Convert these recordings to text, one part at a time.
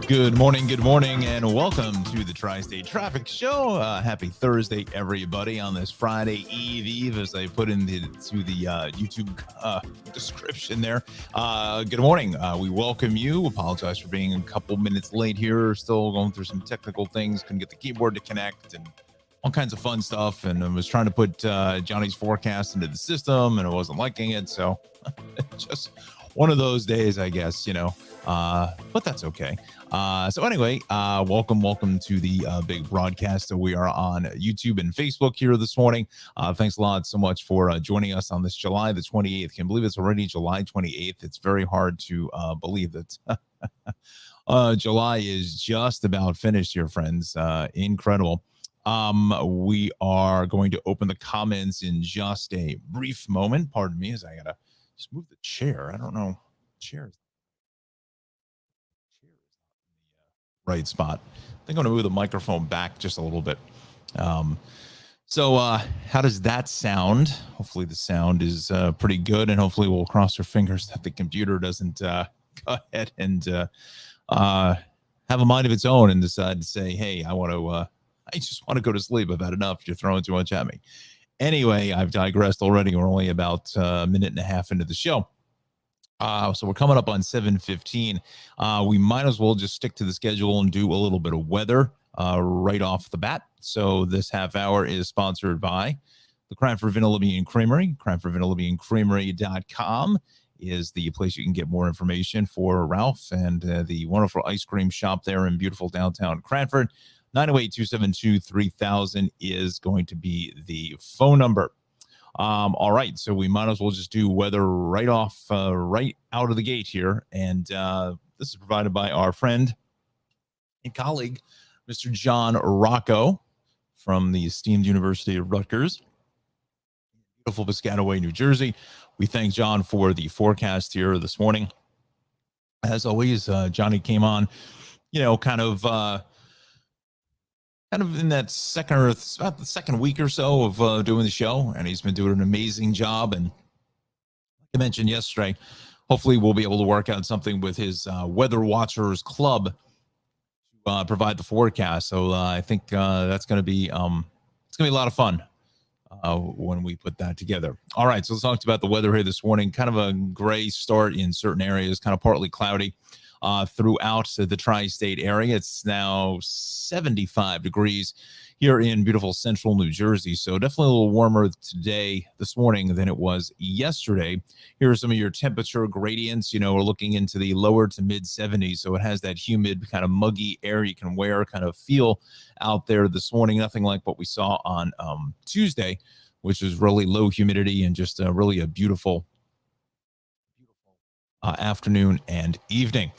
Good morning, and welcome to the Tri-State Traffic Show. Happy Thursday, everybody, on this Friday Eve, as I put into the YouTube description there. Good morning. We welcome you. Apologize for being a couple minutes late here. Still going through some technical things. Couldn't get the keyboard to connect and all kinds of fun stuff. And I was trying to put Johnny's forecast into the system, and I wasn't liking it. So just one of those days, I guess, but that's okay. So anyway, welcome to the big broadcast. So we are on YouTube and Facebook here this morning. Thanks a lot so much for joining us on this July the 28th. Can believe it's already July 28th. It's very hard to believe that July is just about finished here, friends. Incredible. We are going to open the comments in just a brief moment. Pardon me, as I gotta just move the chair. I don't know. Chair is right spot. I think I'm gonna move the microphone back just a little bit. So how does that sound? Hopefully the sound is pretty good, and hopefully we'll cross our fingers that the computer doesn't go ahead and have a mind of its own and decide to say, hey, I just want to go to sleep. I've had enough. You're throwing too much at me. Anyway, I've digressed already. We're only about a minute and a half into the show. So we're coming up on 7:15. We might as well just stick to the schedule and do a little bit of weather right off the bat. So this half hour is sponsored by the Cranford Vanilla Bean Creamery. CranfordVanillaBeanCreamery.com is the place you can get more information for Ralph and the wonderful ice cream shop there in beautiful downtown Cranford. 908-272-3000 is going to be the phone number. All right, so we might as well just do weather right out of the gate here. And this is provided by our friend and colleague, Mr. Jon Rocco from the esteemed University of Rutgers, beautiful Piscataway, New Jersey. We thank John for the forecast here this morning. As always, Johnny came on, kind of in that about the second week or so of doing the show, and he's been doing an amazing job. And like I mentioned yesterday, hopefully we'll be able to work out something with his Weather Watchers Club to provide the forecast. So I think that's going to be it's going to be a lot of fun when we put that together. All right, so let's talk about the weather here this morning. Kind of a gray start in certain areas, kind of partly cloudy throughout the tri-state area. It's now 75 degrees here in beautiful central New Jersey. So definitely a little warmer this morning than it was yesterday. Here are some of your temperature gradients. We're looking into the lower to mid 70s. So it has that humid kind of muggy air you can wear kind of feel out there this morning. Nothing like what we saw on Tuesday, which is really low humidity and just really a beautiful afternoon and evening.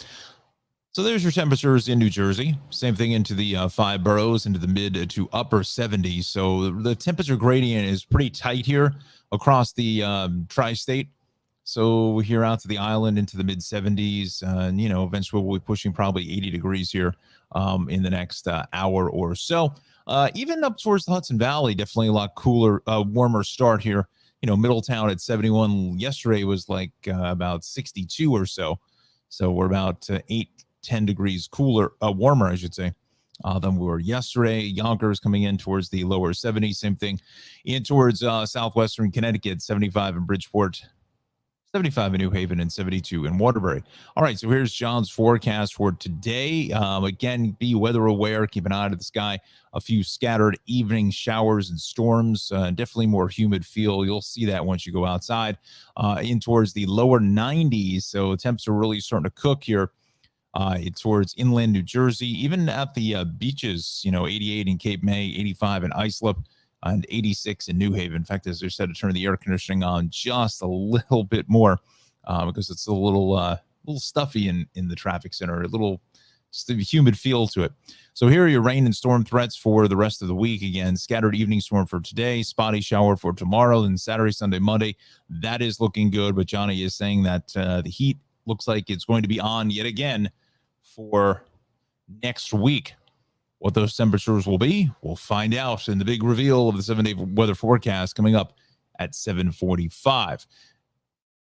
So there's your temperatures in New Jersey. Same thing into the 5 boroughs, into the mid to upper 70s. So the temperature gradient is pretty tight here across the tri-state. So here out to the island into the mid 70s, and eventually we'll be pushing probably 80 degrees here in the next hour or so. Even up towards the Hudson Valley, definitely a lot cooler, warmer start here. Middletown at 71 yesterday was like about 62 or so. So we're about 8-10 degrees warmer, I should say, than we were yesterday. Yonkers coming in towards the lower 70s. Same thing in towards southwestern Connecticut, 75 in Bridgeport, 75 in New Haven, and 72 in Waterbury. All right, so here's John's forecast for today. Again, be weather aware. Keep an eye to the sky. A few scattered evening showers and storms. Definitely more humid feel. You'll see that once you go outside. In towards the lower 90s, so temps are really starting to cook here. Towards inland New Jersey, even at the beaches, 88 in Cape May, 85 in Islip, and 86 in New Haven. In fact, as I said, to turn the air conditioning on just a little bit more because it's a little stuffy in the traffic center, just a humid feel to it. So here are your rain and storm threats for the rest of the week. Again, scattered evening storm for today, spotty shower for tomorrow, and Saturday, Sunday, Monday. That is looking good, but Johnny is saying that the heat looks like it's going to be on yet again for next week. What those temperatures will be, we'll find out in the big reveal of the 7-day weather forecast coming up at 7:45.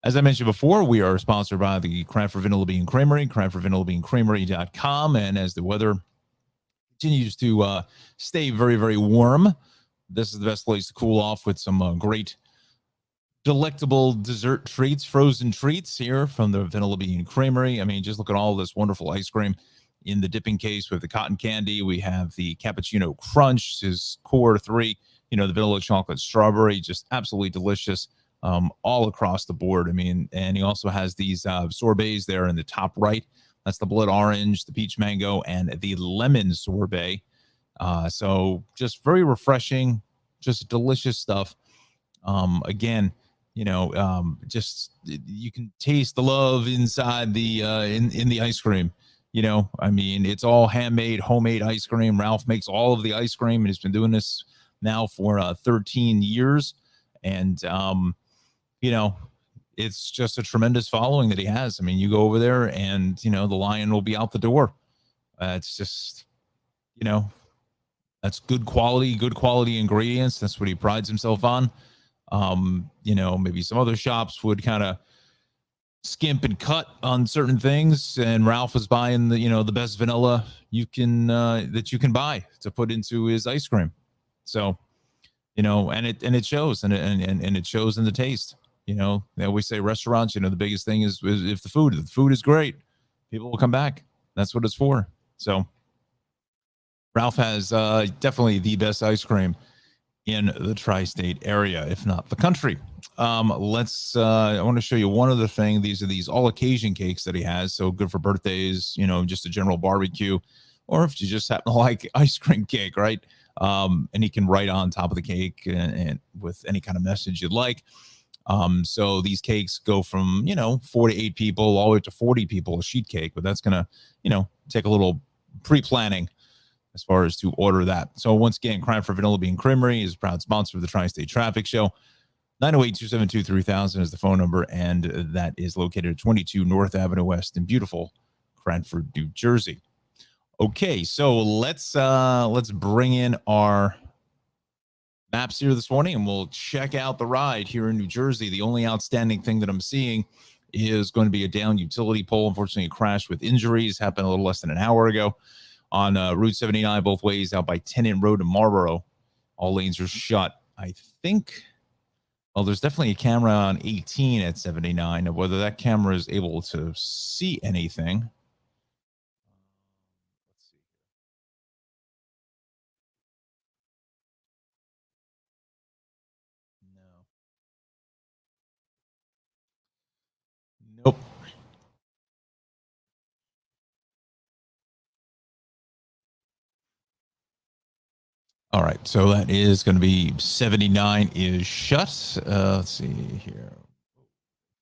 As I mentioned before, we are sponsored by the Cranford Vanilla Bean Creamery, cranfordvanillabeancreamery.com. And as the weather continues to stay very, very warm, this is the best place to cool off with some great, delectable dessert treats, frozen treats here from the Vanilla Bean Creamery. I mean, just look at all this wonderful ice cream in the dipping case with the cotton candy. We have the cappuccino crunch, his core three, the vanilla chocolate strawberry, just absolutely delicious all across the board. I mean, and he also has these sorbets there in the top right. That's the blood orange, the peach mango, and the lemon sorbet. So just very refreshing, just delicious stuff. Again, just you can taste the love inside the in the ice cream. I mean, it's all handmade, homemade ice cream. Ralph makes all of the ice cream, and he's been doing this now for 13 years. And it's just a tremendous following that he has. I mean, you go over there, and the lion will be out the door. It's just, that's good quality ingredients. That's what he prides himself on. Maybe some other shops would kind of skimp and cut on certain things, and Ralph is buying the best vanilla you can that you can buy to put into his ice cream. So, and it shows, and it shows in the taste. They always say restaurants, the biggest thing is if the food is great, people will come back. That's what it's for. So Ralph has definitely the best ice cream in the tri-state area, if not the country. I want to show you one other thing. These are these all occasion cakes that he has. So good for birthdays, just a general barbecue, or if you just happen to like ice cream cake, right? And he can write on top of the cake and with any kind of message you'd like. So these cakes go from, 4 to 8 people all the way to 40 people, a sheet cake, but that's going to, take a little pre-planning as far as to order that. So once again, Cranford Vanilla Bean Creamery is a proud sponsor of the Tri-State Traffic Show. 908-272-3000 is the phone number, and that is located at 22 North Avenue West in beautiful Cranford, New Jersey. Okay, so let's bring in our maps here this morning, and we'll check out the ride here in New Jersey. The only outstanding thing that I'm seeing is going to be a down utility pole. Unfortunately, a crash with injuries happened a little less than an hour ago on Route 79 both ways out by Tennant Road in Marlboro. All lanes are shut. I think, well, there's definitely a camera on 18 at 79. Whether that camera is able to see anything. Let's see. No. Nope. All right, so that is going to be 79 is shut. Let's see here.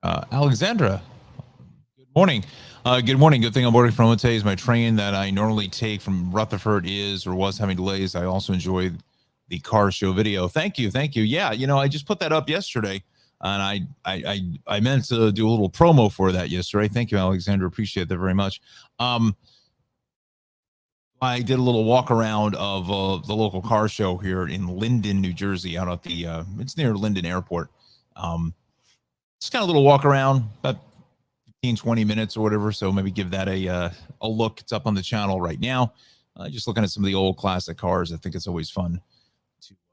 Alexandra, good morning. Good morning. Good thing I'm boarding from today is my train that I normally take from Rutherford is or was having delays. I also enjoyed the car show video. Thank you. Yeah, I just put that up yesterday, and I meant to do a little promo for that yesterday. Thank you, Alexandra. Appreciate that very much. I did a little walk around of the local car show here in Linden, New Jersey, out at the it's near Linden Airport. Just kind of a little walk around, about 15, 20 minutes or whatever. So maybe give that a look. It's up on the channel right now. Just looking at some of the old classic cars. I think it's always fun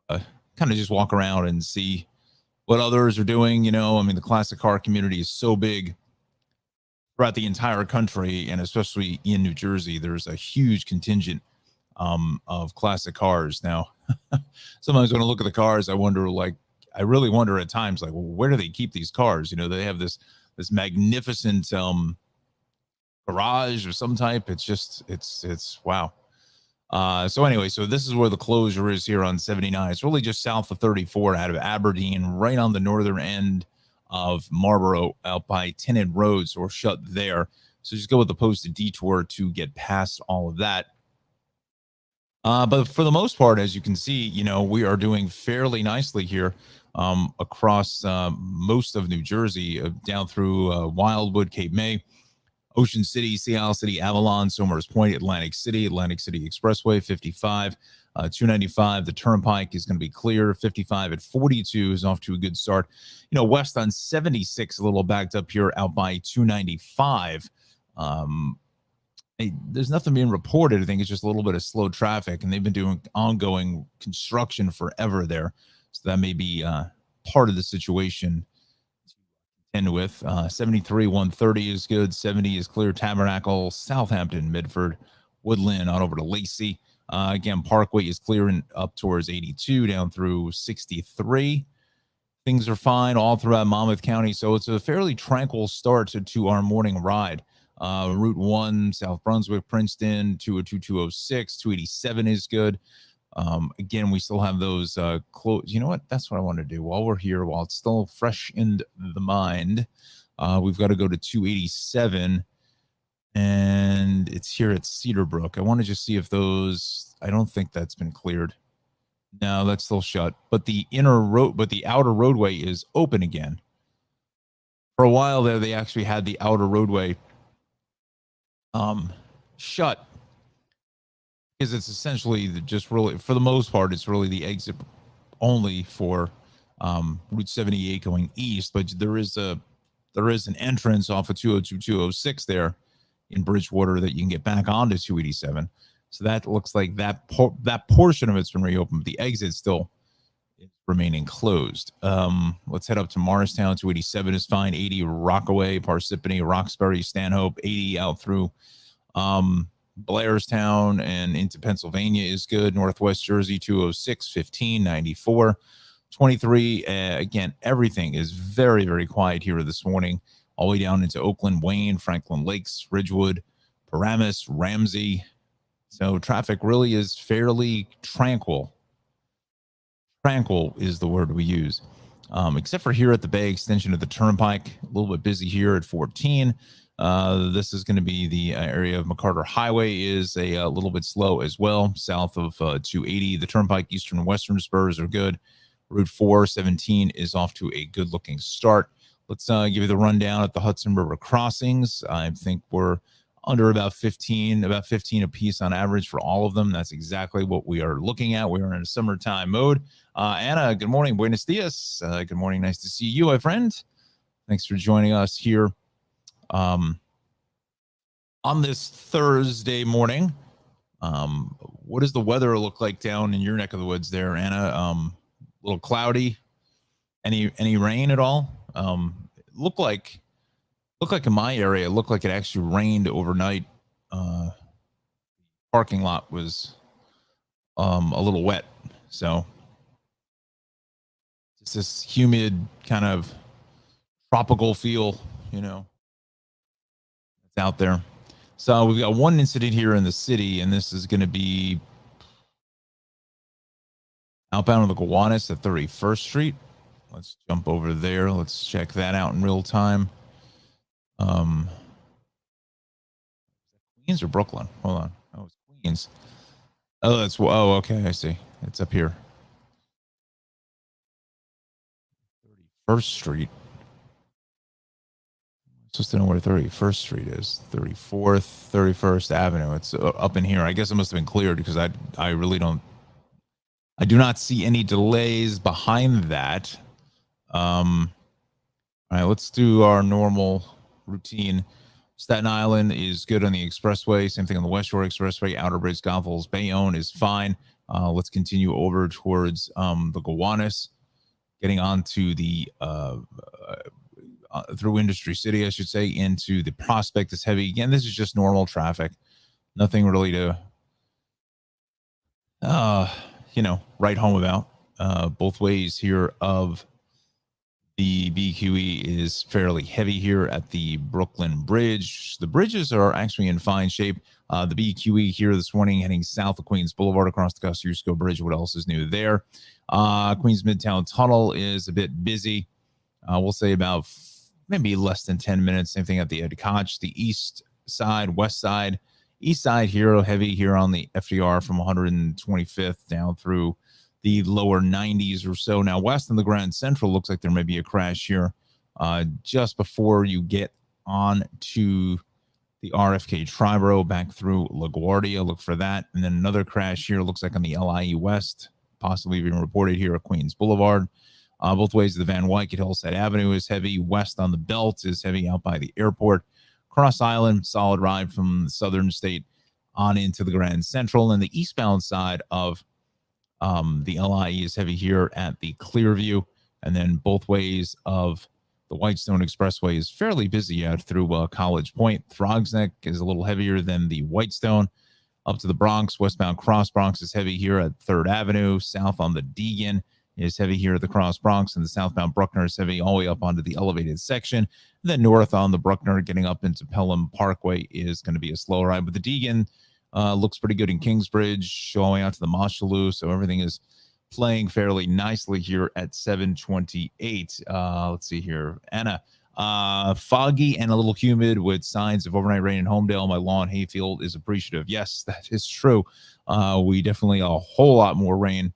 to kind of just walk around and see what others are doing. I mean, the classic car community is so big throughout the entire country, and especially in New Jersey. There's a huge contingent of classic cars. Now, sometimes when I look at the cars, I really wonder at times, like, well, where do they keep these cars? They have this magnificent garage of some type. It's wow. So anyway, so this is where the closure is here on 79. It's really just south of 34 out of Aberdeen, right on the northern end of Marlboro out by Tennant Road. So we're shut there. So just go with the posted detour to get past all of that. But for the most part, as you can see, we are doing fairly nicely here across most of New Jersey, down through Wildwood, Cape May. Ocean City, Seattle City, Avalon, Somers Point, Atlantic City Expressway, 55. 295, the Turnpike is going to be clear. 55 at 42 is off to a good start. West on 76, a little backed up here out by 295. There's nothing being reported. I think it's just a little bit of slow traffic, and they've been doing ongoing construction forever there. So that may be part of the situation to end with. 73, 130 is good. 70 is clear. Tabernacle, Southampton, Midford, Woodland, on over to Lacey. Again, Parkway is clearing up towards 82, down through 63. Things are fine all throughout Monmouth County. So it's a fairly tranquil start to our morning ride. Route 1, South Brunswick, Princeton, 202, 206, 287 is good. Again, we still have those close. You know what? That's what I want to do while we're here, while it's still fresh in the mind. We've got to go to 287, and it's here at Cedarbrook. I want to just see if those, I don't think that's been cleared. No, that's still shut. But the outer roadway is open again. For a while there, they actually had the outer roadway shut, because it's essentially just really, for the most part, it's really the exit only for Route 78 going east. But there is an entrance off of 202, 206 there in Bridgewater that you can get back onto 287. So that looks like that portion of it's been reopened, but the exit still is remaining closed. Let's head up to Morristown. 287 is fine. 80 Rockaway, Parsippany, Roxbury, Stanhope. 80 out through Blairstown and into Pennsylvania is good. Northwest Jersey, 206, 15, 94. 23, again, everything is very, very quiet here this morning, all the way down into Oakland, Wayne, Franklin Lakes, Ridgewood, Paramus, Ramsey. So traffic really is fairly tranquil. Tranquil is the word we use, except for here at the Bay extension of the Turnpike. A little bit busy here at 14. This is going to be the area of McCarter Highway is a little bit slow as well, south of 280. The Turnpike eastern and western spurs are good. Route 417 is off to a good-looking start. Let's give you the rundown at the Hudson River crossings. I think we're under about 15 apiece on average for all of them. That's exactly what we are looking at. We are in a summertime mode. Anna, good morning. Buenos dias. Good morning. Nice to see you, my friend. Thanks for joining us here on this Thursday morning. What does the weather look like down in your neck of the woods there, Anna? A little cloudy. Any rain at all? Looked like in my area, it looked like it actually rained overnight. Parking lot was a little wet, so it's this humid kind of tropical feel, it's out there. So we've got one incident here in the city, and this is going to be outbound on the Gowanus at 31st Street. Let's jump over there. Let's check that out in real time. Queens or Brooklyn? Hold on. Oh, it's Queens. Oh, okay. I see. It's up here. 31st Street. I'm supposed to know where 31st Street is. 34th, 31st Avenue. It's up in here. I guess it must have been cleared because I really don't. I do not see any delays behind that. All right, let's do our normal routine. Staten Island is good on the expressway. Same thing on the West Shore Expressway. Outer Bridge, Goethals, Bayonne is fine. Let's continue over towards the Gowanus, getting onto the through Industry City, I should say, into the Prospect is heavy. Again, this is just normal traffic. Nothing really to, write home about. Both ways here of the BQE is fairly heavy here at the Brooklyn Bridge. The bridges are actually in fine shape. The BQE here this morning heading south of Queens Boulevard across the Kosciuszko Bridge. What else is new there? Queens Midtown Tunnel is a bit busy. We'll say about maybe less than 10 minutes. Same thing at the Ed Koch, the east side, west side. East side here, heavy here on the FDR from 125th down through the lower 90s or so. Now, west on the Grand Central looks like there may be a crash here just before you get on to the RFK Triborough back through LaGuardia. Look for that. And then another crash here, looks like on the LIE West, possibly being reported here at Queens Boulevard. Both ways of the Van Wyck at Hillside Avenue is heavy. West on the Belt is heavy out by the airport. Cross Island, solid ride from the southern state on into the Grand Central. And the eastbound side of the LIE is heavy here at the Clearview. And then both ways of the Whitestone Expressway is fairly busy out through College Point. Throgs Neck is a little heavier than the Whitestone. Up to the Bronx, westbound Cross Bronx is heavy here at 3rd Avenue. South on the Deegan is heavy here at the Cross Bronx, and the southbound Bruckner is heavy all the way up onto the elevated section. And then north on the Bruckner, getting up into Pelham Parkway, is going to be a slow ride. But the Deegan looks pretty good in Kingsbridge, going out to the Mosholu, so everything is playing fairly nicely here at 7:28. Let's see here. Anna, foggy and a little humid with signs of overnight rain in Homedale. My lawn hayfield is appreciative. Yes, that is true. We definitely a whole lot more rain,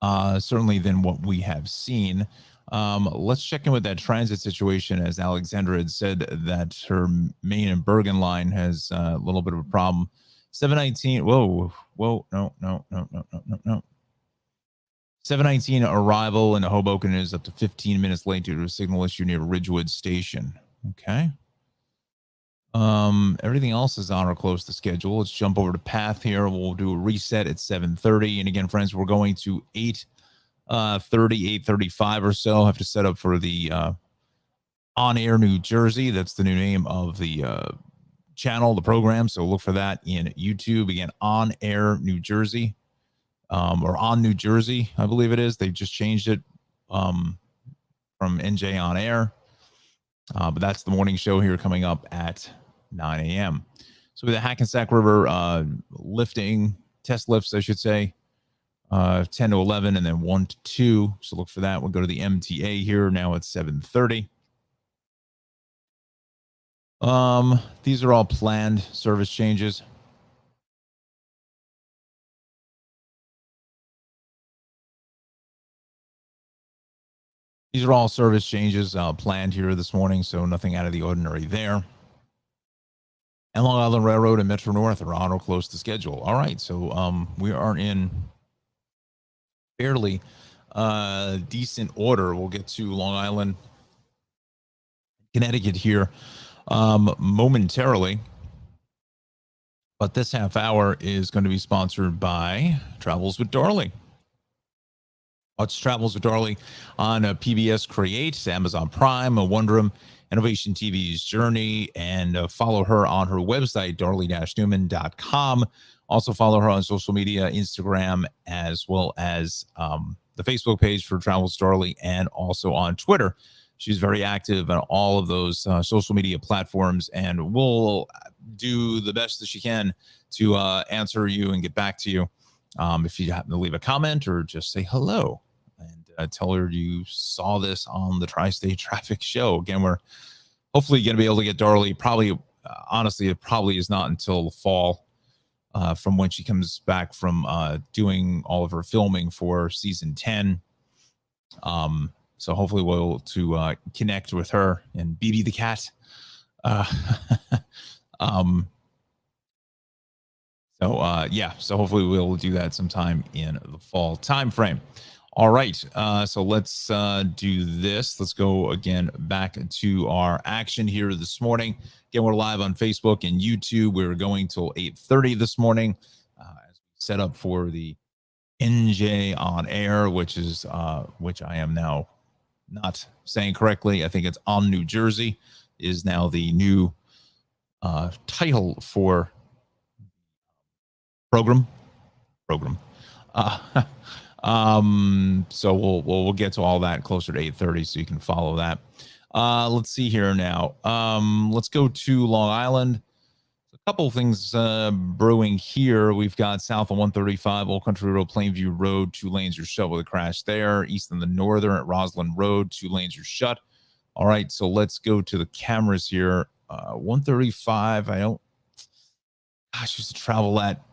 certainly than what we have seen. Let's check in with that transit situation, as Alexandra had said that her Maine and Bergen line has a little bit of a problem. 719. Whoa, no. 719 arrival in Hoboken is up to 15 minutes late due to a signal issue near Ridgewood Station. Okay. Everything else is on or close to schedule. Let's jump over to path here. We'll do a reset at 7:30. And again, friends, we're going to 8:35 or so. Have to set up for the On Air New Jersey. That's the new name of the channel, the program. So look for that in YouTube. Again, On Air New Jersey, or On New Jersey, I believe it is. They just changed it from NJ On Air. But that's the morning show here coming up at 9 a.m. So with the Hackensack River lifting, test lifts, I should say, 10 to 11 and then 1 to 2. So look for that. We'll go to the MTA here now at 7:30. These are all planned service changes. These are all service changes planned here this morning, so nothing out of the ordinary there. And Long Island Railroad and Metro North are on or close to schedule. All right, so we are in fairly decent order. We'll get to Long Island, Connecticut here momentarily. But this half hour is going to be sponsored by Travels with Darley. Watch Travels with Darley on PBS Create, Amazon Prime, Wonderum, Innovation TV's Journey, and follow her on her website, darley-newman.com. Also follow her on social media, Instagram, as well as the Facebook page for Travels with Darley, and also on Twitter. She's very active on all of those social media platforms, and will do the best that she can to answer you and get back to you. If you happen to leave a comment or just say hello and tell her you saw this on the Tri-State Traffic Show. Again, we're hopefully going to be able to get Darley. Probably, honestly, it probably is not until the fall from when she comes back from doing all of her filming for season 10. So hopefully we'll to connect with her and BB the cat. So hopefully we'll do that sometime in the fall time frame. All right, so let's do this. Let's go again back to our action here this morning. Again, we're live on Facebook and YouTube. We're going till 8:30 this morning as we set up for the NJ on air, which I am now not saying correctly. I think it's On New Jersey is now the new title for program. So we'll get to all that closer to 8:30, so you can follow that. Let's see here now. Let's go to Long Island. A couple of things brewing here. We've got south of 135, Old Country Road, Plainview Road, 2 lanes are shut with a crash there. East on the northern at Roslyn Road, 2 lanes are shut. All right, so let's go to the cameras here. 135, I used to travel that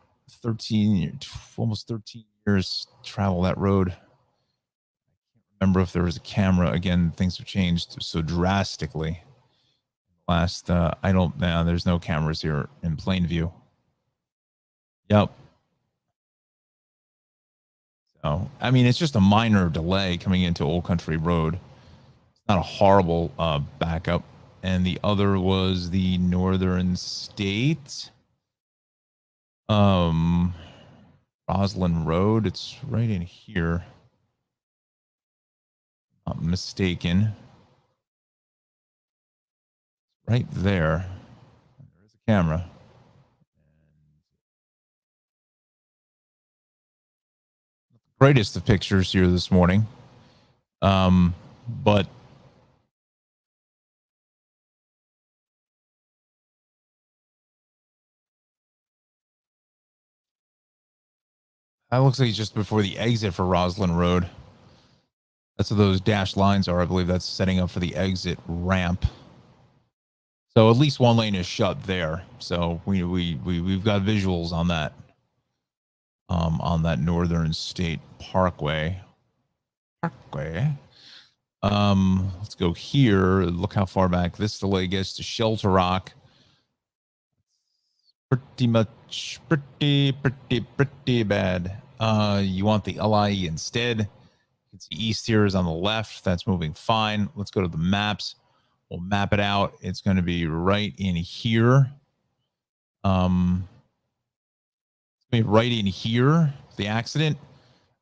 almost 13 years, travel that road. I can't remember if there was a camera. Again, things have changed so drastically in Last, I don't, nah, there's no cameras here in plain view. Yep. So, I mean, it's just a minor delay coming into Old Country Road. It's not a horrible backup. And the other was the Northern State. Roslyn Road. It's right in here. Not mistaken. Right there. There's a camera. Greatest of pictures here this morning. But that looks like just before the exit for Roslyn Road. That's what those dashed lines are. I believe that's setting up for the exit ramp. So at least one lane is shut there. So we've got visuals on that. On that Northern State Parkway. Let's go here. Look how far back this delay gets to Shelter Rock. Pretty much pretty bad. You want the LIE instead. You can see east here is on the left. That's moving fine. Let's go to the maps. We'll map it out. It's going to be right in here. Right in here, the accident.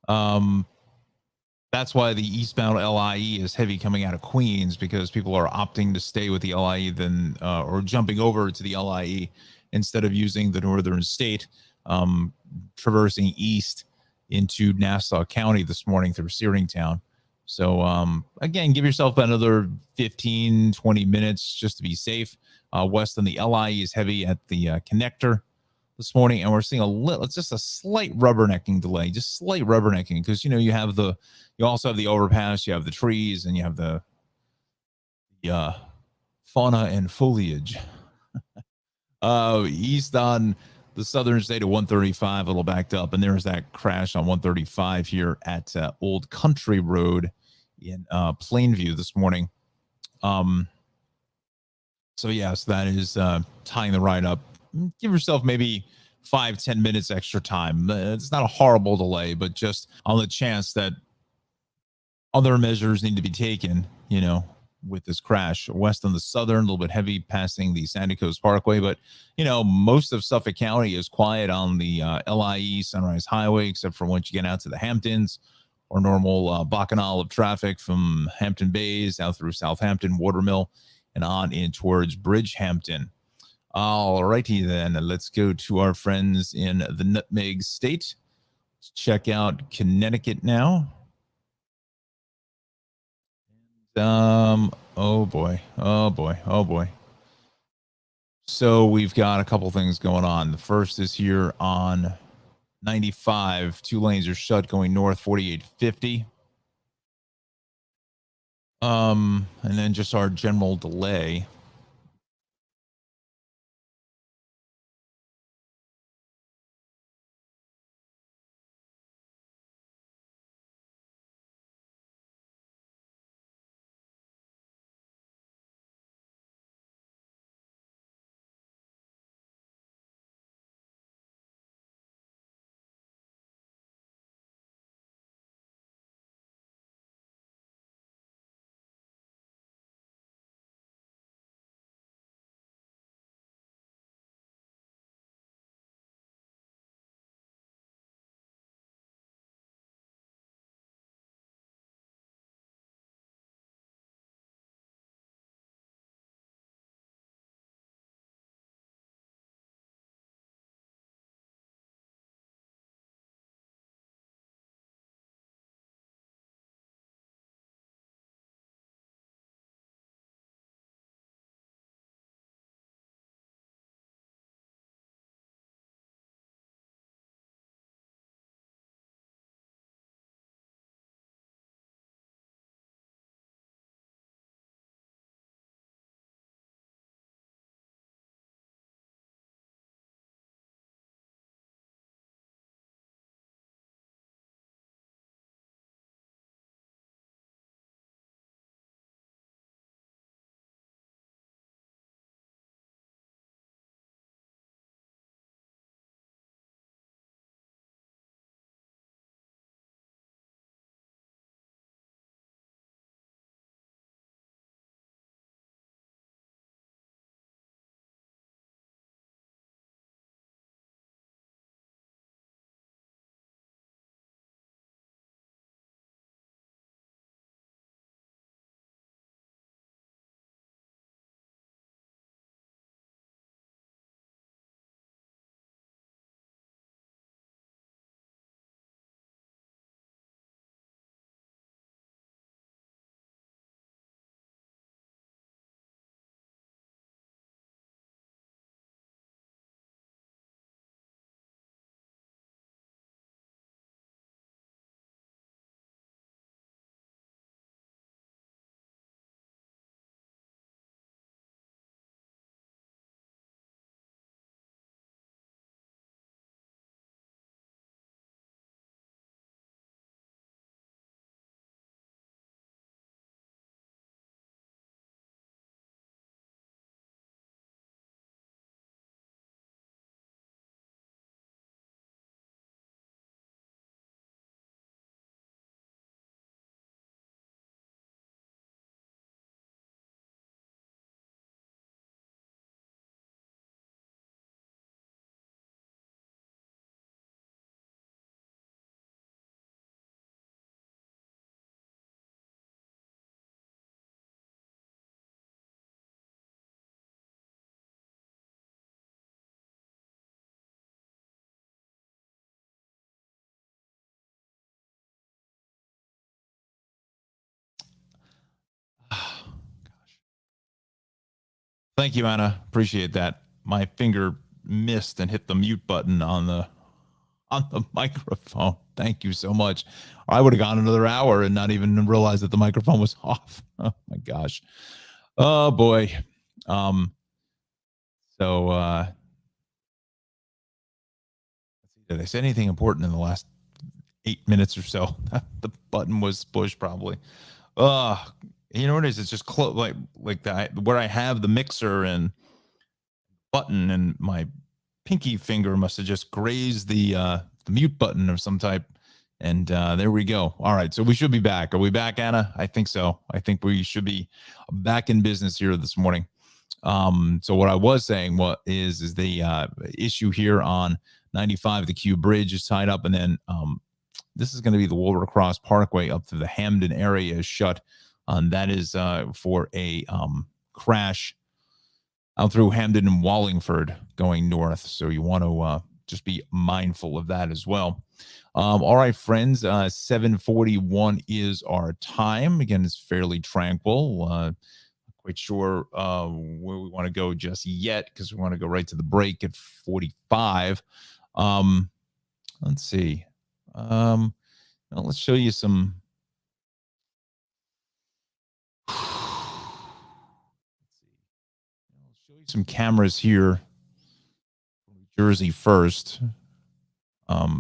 That's why the eastbound LIE is heavy coming out of Queens, because people are opting to stay with the LIE than or jumping over to the LIE instead of using the Northern State, traversing east into Nassau County this morning through Searingtown. So again, give yourself another 15, 20 minutes just to be safe. West on the LIE is heavy at the connector this morning, and we're seeing it's just a slight rubbernecking delay, just slight rubbernecking, because you also have the overpass, you have the trees, and you have the fauna and foliage. East on the southern state of 135, a little backed up, and there's that crash on 135 here at Old Country Road in Plainview this morning. So yes, that is tying the ride up. Give yourself maybe 5-10 minutes extra time. It's not a horrible delay, but just on the chance that other measures need to be taken, with this crash. West on the southern, a little bit heavy passing the Sandy Coast Parkway, but most of Suffolk County is quiet on the LIE Sunrise Highway, except for once you get out to the Hamptons, or normal bacchanal of traffic from Hampton Bays out through Southampton, Watermill, and on in towards Bridgehampton. All righty then, let's go to our friends in the Nutmeg State. Let's check out Connecticut now. Oh boy. So we've got a couple things going on. The first is here on 95. 2 lanes are shut going north, 4850. And then just our general delay. Thank you, Anna. Appreciate that. My finger missed and hit the mute button on the microphone. Thank you so much. I would have gone another hour and not even realized that the microphone was off. Oh my gosh. Oh boy. Um, so did I say anything important in the last 8 minutes or so? The button was pushed probably. Uh you know what it is? It's just close like that where I have the mixer and button, and my pinky finger must have just grazed the mute button of some type. And there we go. All right, so we should be back. Are we back, Anna? I think so. I think we should be back in business here this morning. So what I was saying is the issue here on 95, the Q Bridge is tied up, and then this is going to be the Wilbur Cross Parkway up to the Hamden area is shut. That is for a crash out through Hamden and Wallingford going north. So you want to just be mindful of that as well. All right, friends, 7:41 is our time. Again, it's fairly tranquil. Not quite sure where we want to go just yet because we want to go right to the break at 45. Let's see. Well, let's show you some. Let's see. I'll show you some cameras here. New Jersey first.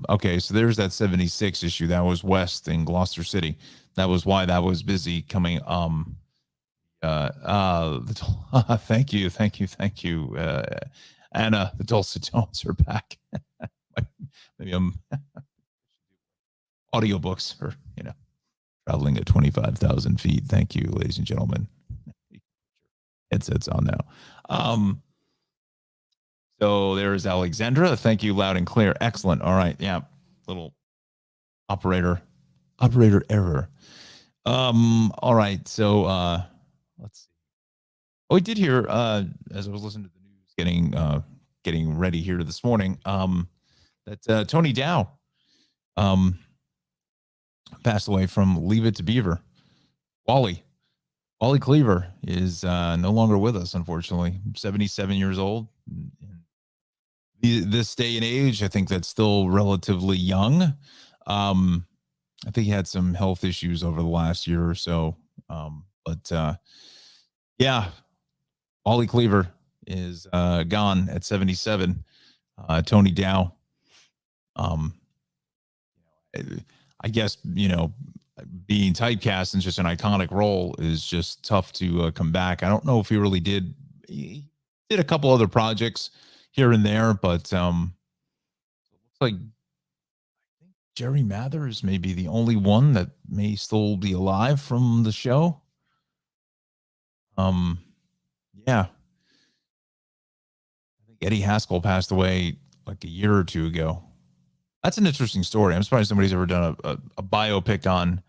Okay, so there's that 76 issue. That was west in Gloucester City. That was why that was busy coming. Thank you, thank you, thank you. Anna, the dulcet tones are back. Maybe audiobooks or, traveling at 25,000 feet. Thank you, ladies and gentlemen. Headsets on now. So there's Alexandra. Thank you, loud and clear. Excellent. All right. Yeah. Little operator error. All right. So let's see. Oh, we did hear as I was listening to the news getting ready here this morning, that Tony Dow passed away from Leave It to Beaver. Wally Cleaver is no longer with us, unfortunately. 77 years old. This day and age, I think that's still relatively young. I think he had some health issues over the last year or so. But yeah, Wally Cleaver is gone at 77. Tony Dow. Um, I guess, being typecast in just an iconic role is just tough to come back. I don't know if he really did. He did a couple other projects here and there, but it looks like Jerry Mathers may be the only one that may still be alive from the show. Yeah. I think Eddie Haskell passed away like a year or two ago. That's an interesting story. I'm surprised somebody's ever done a biopic on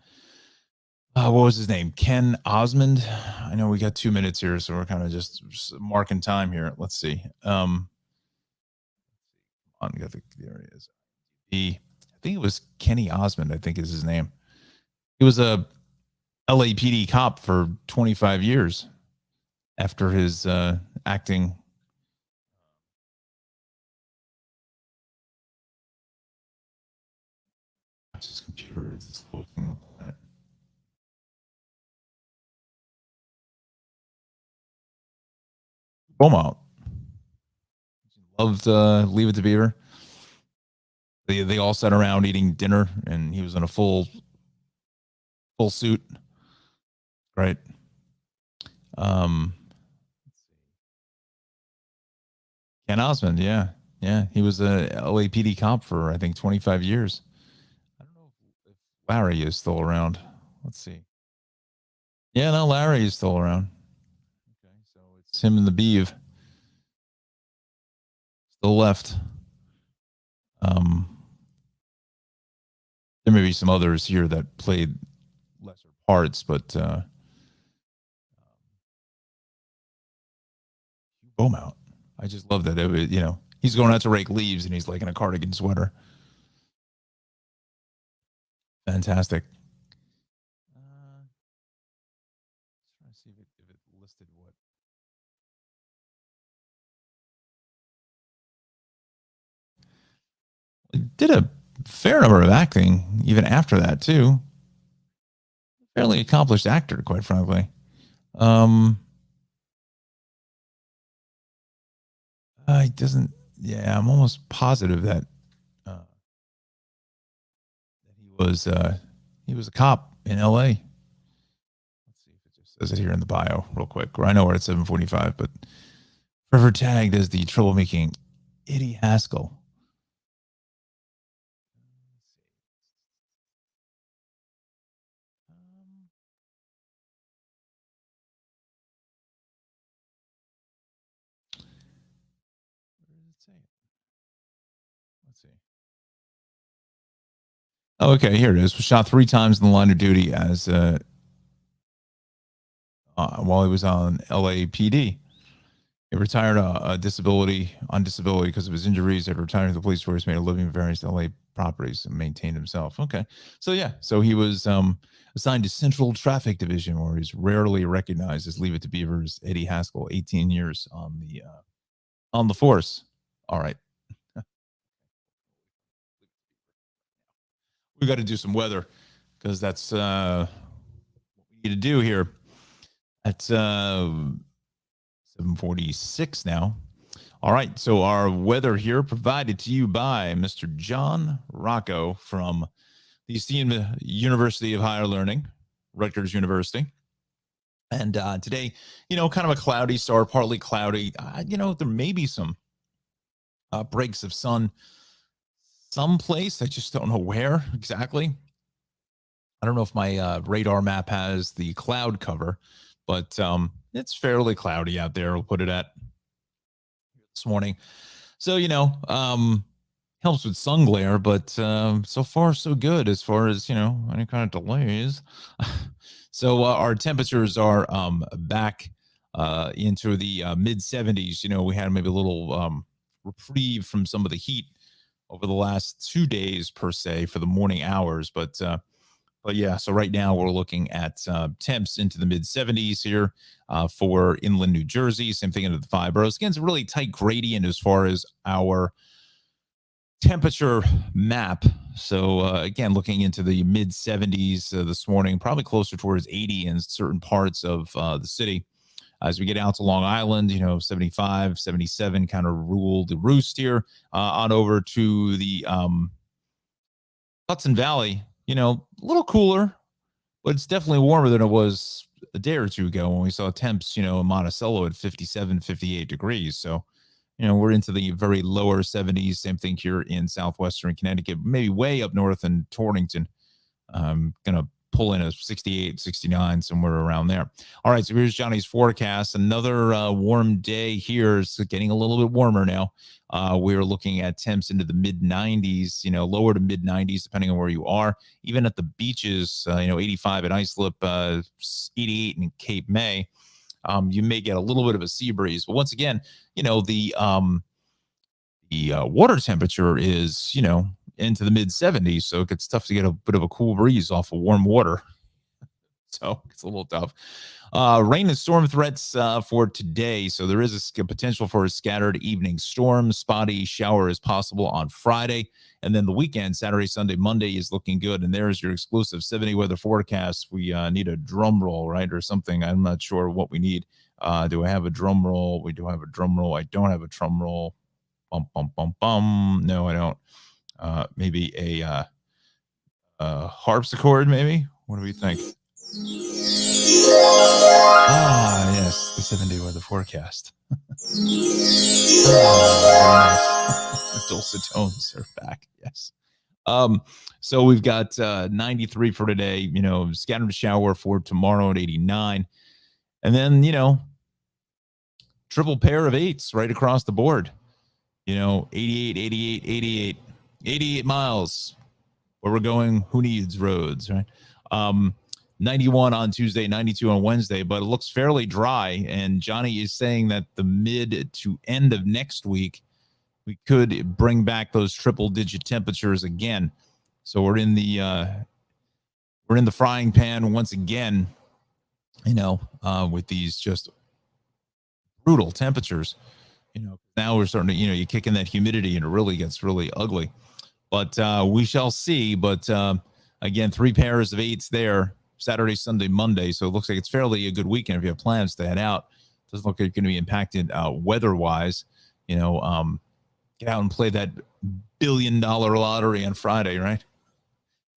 what was his name? Ken Osmond. I know we got 2 minutes here, so we're kind of just marking time here. Let's see. There it is. I think it was Kenny Osmond, I think is his name. He was a LAPD cop for 25 years after his acting. His computer is looking. Beaumont loved Leave It to Beaver. They all sat around eating dinner, and he was in a full suit. Right. Um, Ken Osmond, yeah, he was a LAPD cop for I think 25 years. I don't know if Larry is still around. Let's see. Yeah, no, Larry is still around. Okay, so it's him and the Beeve still left. There may be some others here that played lesser parts, but Beaumont. I just love that. He's going out to rake leaves and he's like in a cardigan sweater. Fantastic. Trying to see if it listed what. Did a fair number of acting even after that too. Fairly accomplished actor, quite frankly. Um, he doesn't. Yeah, I'm almost positive that he was a cop in L.A. Let's see if it just says it here in the bio, real quick. Or I know we're at 7:45, but forever tagged as the troublemaking Eddie Haskell. Where does it say it? Let's see. Oh, okay, here it is. Was shot 3 times in the line of duty as while he was on LAPD. He retired disability because of his injuries. After retiring to the police force, made a living in various LA properties and maintained himself. Okay, so yeah, so he was assigned to Central Traffic Division, where he's rarely recognized as Leave It to Beaver's Eddie Haskell. 18 years on the force. All right, we got to do some weather because that's what we need to do here. At 7:46 now. All right. So our weather here provided to you by Mr. Jon Rocco from the esteemed University of Higher Learning, Rutgers University. And today, kind of a cloudy start, partly cloudy. There may be some breaks of sun someplace. I just don't know where exactly. I don't know if my radar map has the cloud cover, but it's fairly cloudy out there. We'll put it at this morning. So, helps with sun glare, but so far so good as far as, any kind of delays. So our temperatures are back into the mid 70s. We had maybe a little reprieve from some of the heat over the last 2 days per se for the morning hours, but yeah, so right now we're looking at temps into the mid 70s here for inland New Jersey. Same thing into the five boroughs. Again, it's a really tight gradient as far as our temperature map. So again, looking into the mid 70s this morning, probably closer towards 80 in certain parts of the city. As we get out to Long Island, 75, 77 kind of rule the roost here on over to the Hudson Valley, a little cooler, but it's definitely warmer than it was a day or two ago when we saw temps, in Monticello at 57, 58 degrees. So, we're into the very lower 70s. Same thing here in southwestern Connecticut, maybe way up north in Torrington. Going to pull in a 68, 69, somewhere around there. All right, so here's Johnny's forecast. Another warm day here. It's getting a little bit warmer now. We're looking at temps into the mid 90s, lower to mid 90s, depending on where you are. Even at the beaches, 85 at Islip, 88 in Cape May. You may get a little bit of a sea breeze, but once again, the water temperature is, into the mid 70s. So it gets tough to get a bit of a cool breeze off of warm water. So it's a little tough. Rain and storm threats for today. So there is a potential for a scattered evening storm. Spotty shower is possible on Friday. And then the weekend, Saturday, Sunday, Monday is looking good. And there's your exclusive 70 weather forecast. We need a drum roll, right? Or something. I'm not sure what we need. Do I have a drum roll? We do have a drum roll. I don't have a drum roll. Bum, bum, bum, bum. No, I don't. Maybe a harpsichord, maybe? What do we think? Ah, yes, the 7-day weather forecast. Very nice. Dulcet tones are back. Yes. So we've got 93 for today, scattered shower for tomorrow at 89. And then, triple pair of eights right across the board. 88, 88, 88, 88 miles. Where we're going, who needs roads, right? 91 on Tuesday, 92 on Wednesday, but it looks fairly dry. And Johnny is saying that the mid to end of next week, we could bring back those triple-digit temperatures again. So we're in the frying pan once again. With these just brutal temperatures. Now we're starting to, you kick in that humidity, and it really gets really ugly. But we shall see. But again, 3 pairs of 8s there, Saturday, Sunday, Monday. So it looks like it's fairly a good weekend if you have plans to head out. Doesn't look like you're going to be impacted weather-wise. Get out and play that $1 billion lottery on Friday, right?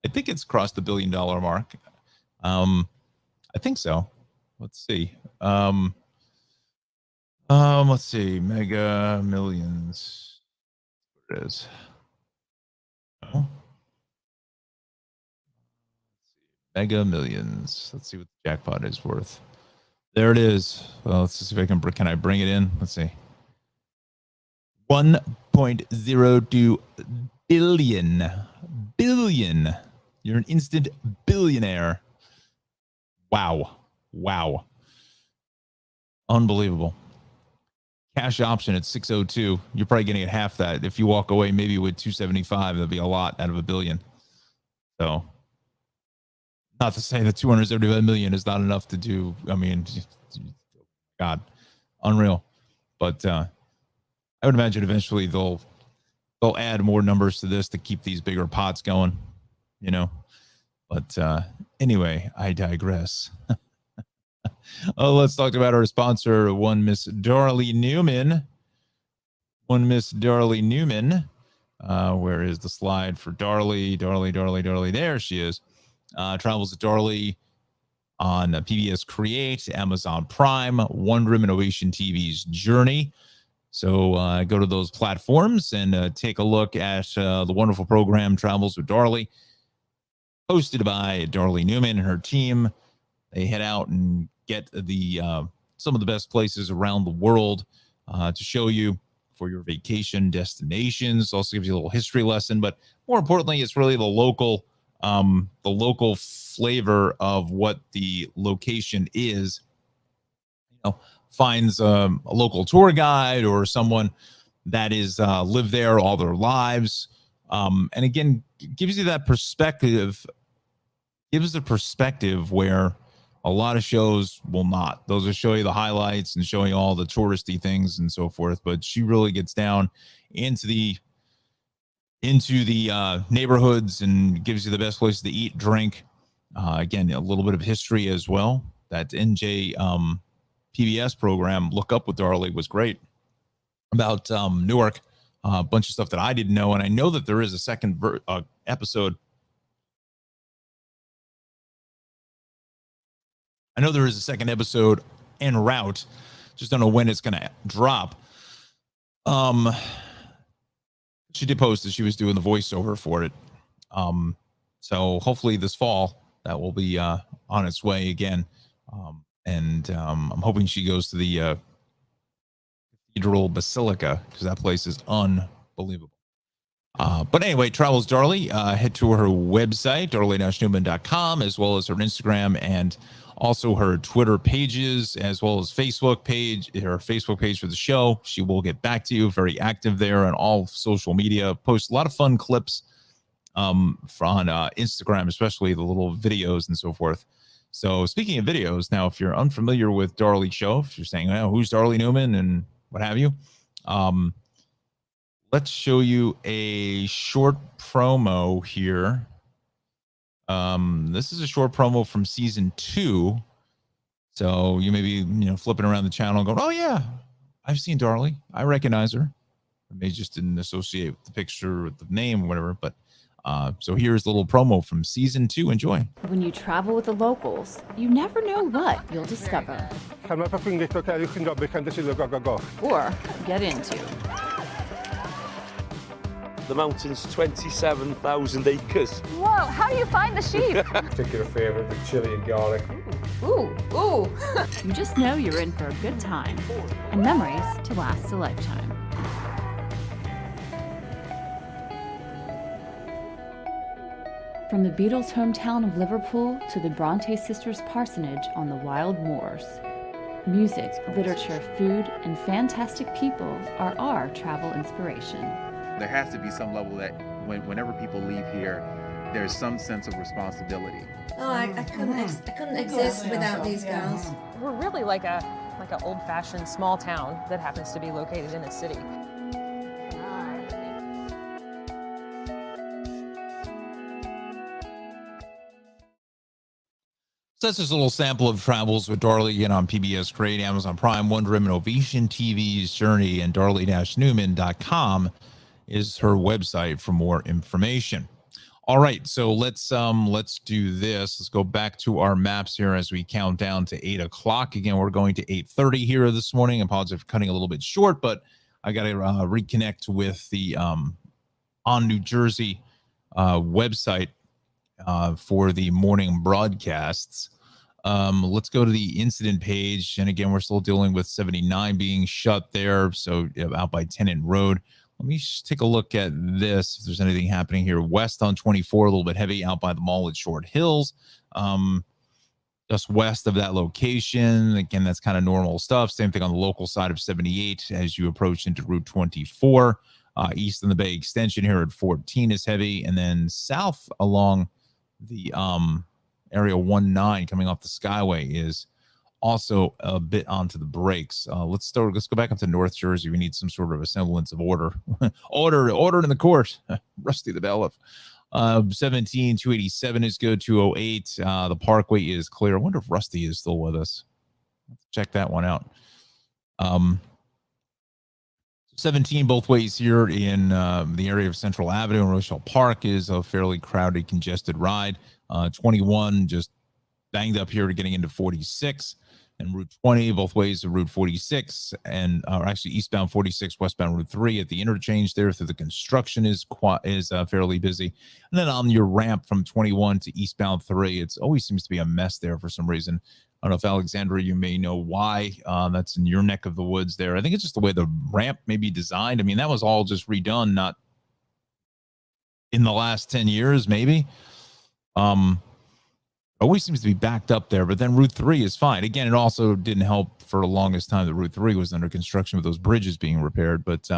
I think it's crossed the $1 billion mark. I think so. Let's see. Let's see. Mega Millions. What it is. Oh. Mega Millions. Let's see what the jackpot is worth. There it is. Well, let's see if I can I bring it in? Let's see. 1.02 billion. You're an instant billionaire. Wow. Unbelievable. Cash option at 602. You're probably getting at half that. If you walk away, maybe with 275, that'll be a lot out of $1 billion. So, not to say that 275 million is not enough to do. I mean, God, unreal. But I would imagine eventually they'll add more numbers to this to keep these bigger pots going. But anyway, I digress. Let's talk about our sponsor, one Miss Darley Newman. Where is the slide for Darley? Darley. There she is. Travels with Darley on PBS Create, Amazon Prime, Wonder Woman Ovation TV's Journey. So go to those platforms and take a look at the wonderful program Travels with Darley, hosted by Darley Newman and her team. They head out and get the some of the best places around the world to show you for your vacation destinations. Also gives you a little history lesson, but more importantly, it's really the local flavor of what the location is. Finds a local tour guide or someone that is lived there all their lives, and again gives you that perspective. Gives the perspective where a lot of shows will not. Those will show you the highlights and showing all the touristy things and so forth. But she really gets down into the neighborhoods and gives you the best places to eat, drink. Again, a little bit of history as well. That NJ PBS program, Look Up with Darley, was great about Newark. A bunch of stuff that I didn't know, and I know that there is a second episode. I know there is a second episode en route. Just don't know when it's going to drop. She did post that she was doing the voiceover for it. So hopefully this fall that will be on its way again. And I'm hoping she goes to the Cathedral Basilica because that place is unbelievable. But anyway, Travels Darley, head to her website, darley-newman.com, as well as her Instagram and also her Twitter pages, as well as her Facebook page for the show. She will get back to you. Very active there on all social media. Posts a lot of fun clips on Instagram, especially the little videos and so forth. So speaking of videos, now, if you're unfamiliar with Darley's show, if you're saying, oh, who's Darley Newman and what have you, let's show you a short promo here. This is a short promo from season 2. So you may be, flipping around the channel and going, oh yeah, I've seen Darley. I recognize her. I may just didn't associate the picture with the name or whatever, but so here's a little promo from season 2. Enjoy. When you travel with the locals, you never know what you'll discover. Or get into. The mountain's 27,000 acres. Whoa, how do you find the sheep? Particular favorite, the chili and garlic. Ooh. You just know you're in for a good time and memories to last a lifetime. From the Beatles' hometown of Liverpool to the Bronte sisters' parsonage on the wild moors, music, literature, food, and fantastic people are our travel inspiration. There has to be some level that whenever people leave here, there's some sense of responsibility. Oh, I couldn't exist without these girls. We're really like a old-fashioned small town that happens to be located in a city. So that's just a little sample of Travels with Darley again on PBS Great, Amazon Prime, Wonder Woman, Ovation TV's Journey, and darley-newman.com is her website for more information. All right, so let's do this. Let's go back to our maps here as we count down to 8 o'clock. Again, we're going to 8:30 here this morning. I apologize for cutting a little bit short, but I got to reconnect with the On New Jersey website for the morning broadcasts. Let's go to the incident page. And again, we're still dealing with 79 being shut there. So out by Tennant Road. Let me just take a look at this. If there's anything happening here west on 24, a little bit heavy out by the mall at Short Hills. Just west of that location. Again, that's kind of normal stuff. Same thing on the local side of 78 as you approach into Route 24. East in the Bay Extension here at 14 is heavy. And then south along the area 19 coming off the Skyway is also a bit onto the brakes. Let's go back up to North Jersey. We need some sort of a semblance of order. order in the court. Rusty the bailiff. 17, 287 is good. 208. The Parkway is clear. I wonder if Rusty is still with us. Let's check that one out. 17 both ways here in the area of Central Avenue and Rochelle Park is a fairly crowded, congested ride. 21 just banged up here to getting into 46. And Route 20, both ways of Route 46, and actually eastbound 46, westbound Route 3 at the interchange there through the construction is fairly busy. And then on your ramp from 21 to eastbound 3, it always seems to be a mess there for some reason. I don't know if Alexandra, you may know why. That's in your neck of the woods there. I think it's just the way the ramp may be designed. I mean, that was all just redone, not in the last 10 years, maybe. Always seems to be backed up there, but then Route 3 is fine. Again, it also didn't help for the longest time that Route 3 was under construction with those bridges being repaired. But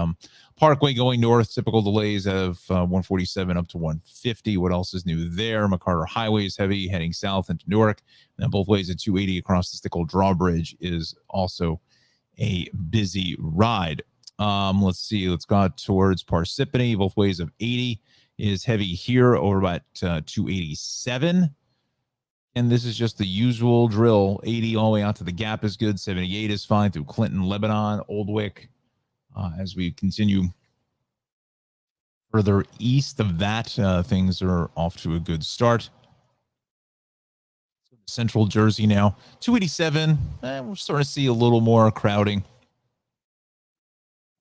Parkway going north, typical delays of 147 up to 150. What else is new there? McCarter Highway is heavy, heading south into Newark. And then both ways at 280 across the Stickle Drawbridge is also a busy ride. Let's see. Let's go towards Parsippany. Both ways of 80 is heavy here over at 287. And this is just the usual drill. 80 all the way out to the Gap is good. 78 is fine through Clinton, Lebanon, Oldwick. As we continue further east of that, things are off to a good start. Central Jersey now. 287, we're starting to see a little more crowding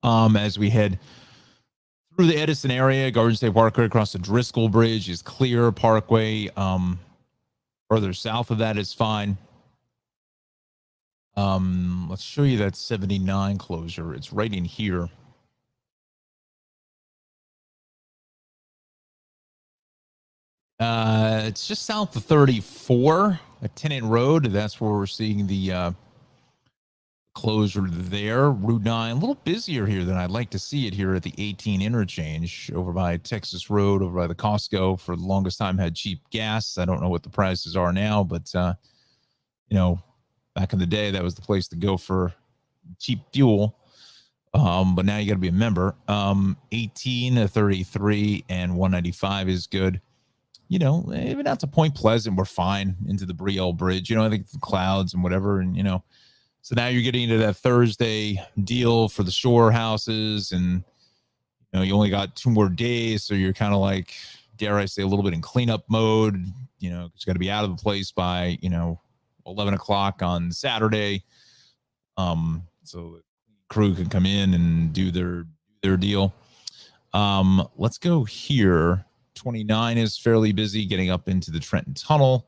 as we head through the Edison area. Garden State Parkway across the Driscoll Bridge is clear. Parkway, further south of that is fine. Let's show you that 79 closure. It's right in here. It's just south of 34 at Tennant Road. That's where we're seeing the closure there. Route 9, a little busier here than I'd like to see it here at the 18 interchange over by Texas Road, over by the Costco. For the longest time had cheap gas. I don't know what the prices are now, but back in the day, that was the place to go for cheap fuel. But now you got to be a member. 18, 33, and 195 is good. Even out to Point Pleasant, we're fine into the Brielle Bridge. I think the clouds and whatever, and so now you're getting into that Thursday deal for the shore houses, and you only got 2 more days, so you're kind of like, dare I say, a little bit in cleanup mode. It's got to be out of the place by 11 o'clock on Saturday, so the crew can come in and do their deal. Let's go here. 29 is fairly busy, getting up into the Trenton Tunnel.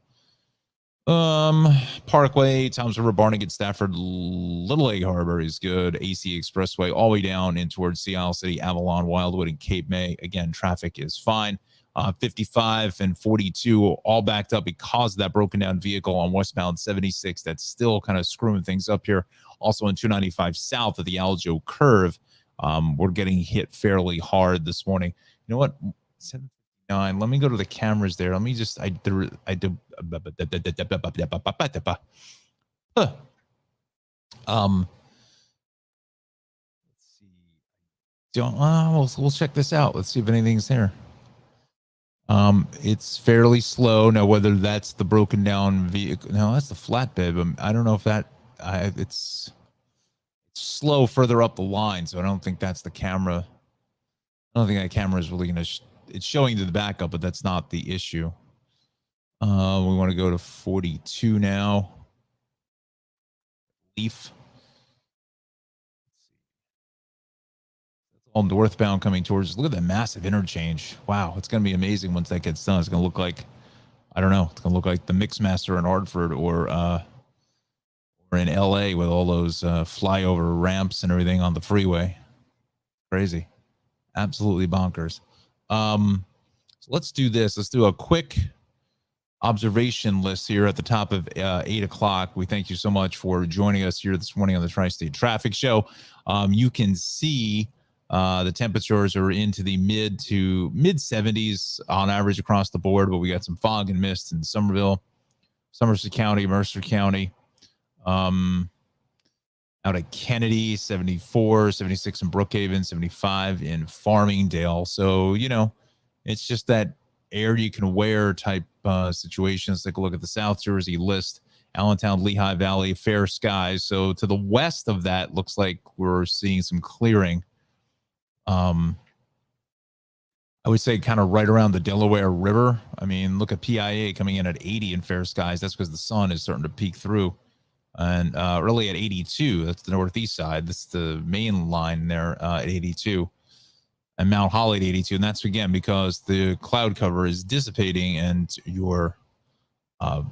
Parkway, Toms River, Barnegat, Stafford, Little Egg Harbor is good. AC Expressway all the way down in towards Sea Isle City, Avalon, Wildwood, and Cape May. Again, traffic is fine. 55 and 42 all backed up because of that broken down vehicle on westbound 76. That's still kind of screwing things up here. Also in 295 south of the Aljo curve, we're getting hit fairly hard this morning. You know what? 759. Let me go to the cameras there. Let me just let's see. We'll check this out. Let's see if anything's there. It's fairly slow now. Whether that's the broken down vehicle, no, that's the flatbed. I don't know if it's slow further up the line, so I don't think that's the camera. I don't think that camera is really gonna. It's showing to the backup, but that's not the issue. We want to go to 42 now. Leaf. All northbound coming towards us. Look at that massive interchange. Wow, it's going to be amazing once that gets done. It's going to look like, I don't know, it's going to look like the Mixmaster in Hartford or in LA with all those flyover ramps and everything on the freeway. Crazy. Absolutely bonkers. So let's do this. Let's do a quick observation list here at the top of 8 o'clock. We thank you so much for joining us here this morning on the Tri-State Traffic Show. You can see the temperatures are into the mid 70s on average across the board, but we got some fog and mist in Somerville, Somerset County, Mercer County, out at Kennedy, 74, 76 in Brookhaven, 75 in Farmingdale. So, you know, it's just that air you can wear type situations. Take a look at the South Jersey list, Allentown, Lehigh Valley, fair skies. So to the west of that, looks like we're seeing some clearing. I would say kind of right around the Delaware River. I mean, look at PIA coming in at 80 in fair skies. That's because the sun is starting to peek through. And really at 82, that's the northeast side. That's the main line there at 82. And Mount Holly at 82. And that's, again, because the cloud cover is dissipating and your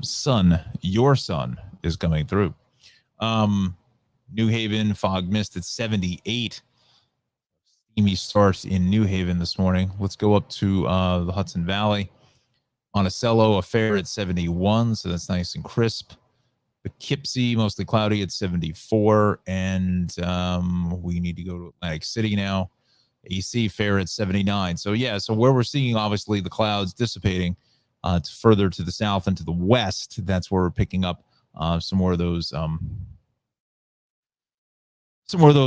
sun is coming through. New Haven, fog mist at 78. Steamy start in New Haven this morning. Let's go up to the Hudson Valley. Monticello, a fair at 71, so that's nice and crisp. Poughkeepsie, mostly cloudy at 74. And we need to go to Atlantic City now. AC fair at 79. So yeah, so where we're seeing obviously the clouds dissipating further to the south and to the west, that's where we're picking up some more of those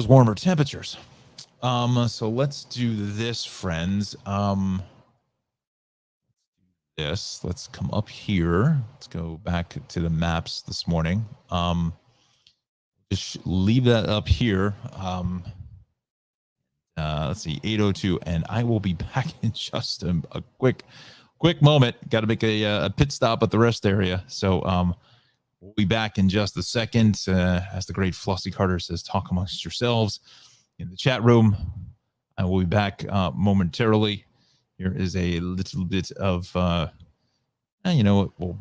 warmer temperatures. So let's do this, friends. Let's come up here. Let's go back to the maps this morning. Just leave that up here. Let's see, 8:02, and I will be back in just a quick moment. Got to make a pit stop at the rest area. So we'll be back in just a second. As the great Flossie Carter says, talk amongst yourselves in the chat room. I will be back momentarily. Here is a little bit of, you know what,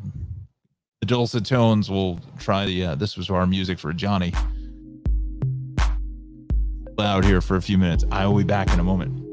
the dulcet tones. We'll try this was our music for Johnny. Loud here for a few minutes. I will be back in a moment.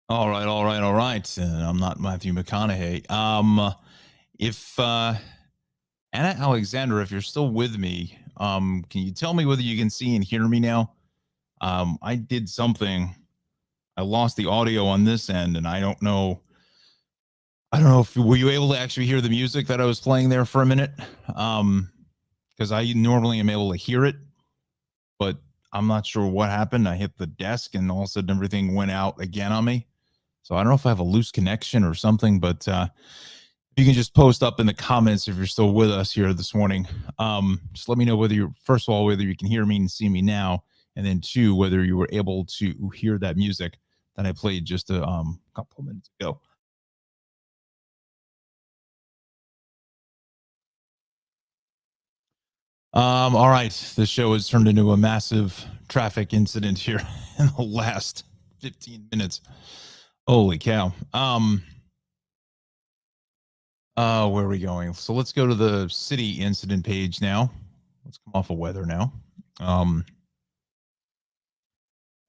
All right, all right, all right. I'm not Matthew McConaughey. If Anna Alexander, if you're still with me, can you tell me whether you can see and hear me now? I did something. I lost the audio on this end, and I don't know. I don't know if were you able to actually hear the music that I was playing there for a minute? Because I normally am able to hear it, but I'm not sure what happened. I hit the desk, and all of a sudden everything went out again on me. So I don't know if I have a loose connection or something, but you can just post up in the comments if you're still with us here this morning. Just let me know whether you're, first of all, whether you can hear me and see me now, and then two, whether you were able to hear that music that I played just a couple of minutes ago. All right, the show has turned into a massive traffic incident here in the last 15 minutes. Holy cow. Where are we going? So let's go to the city incident page now. Let's come off of weather now.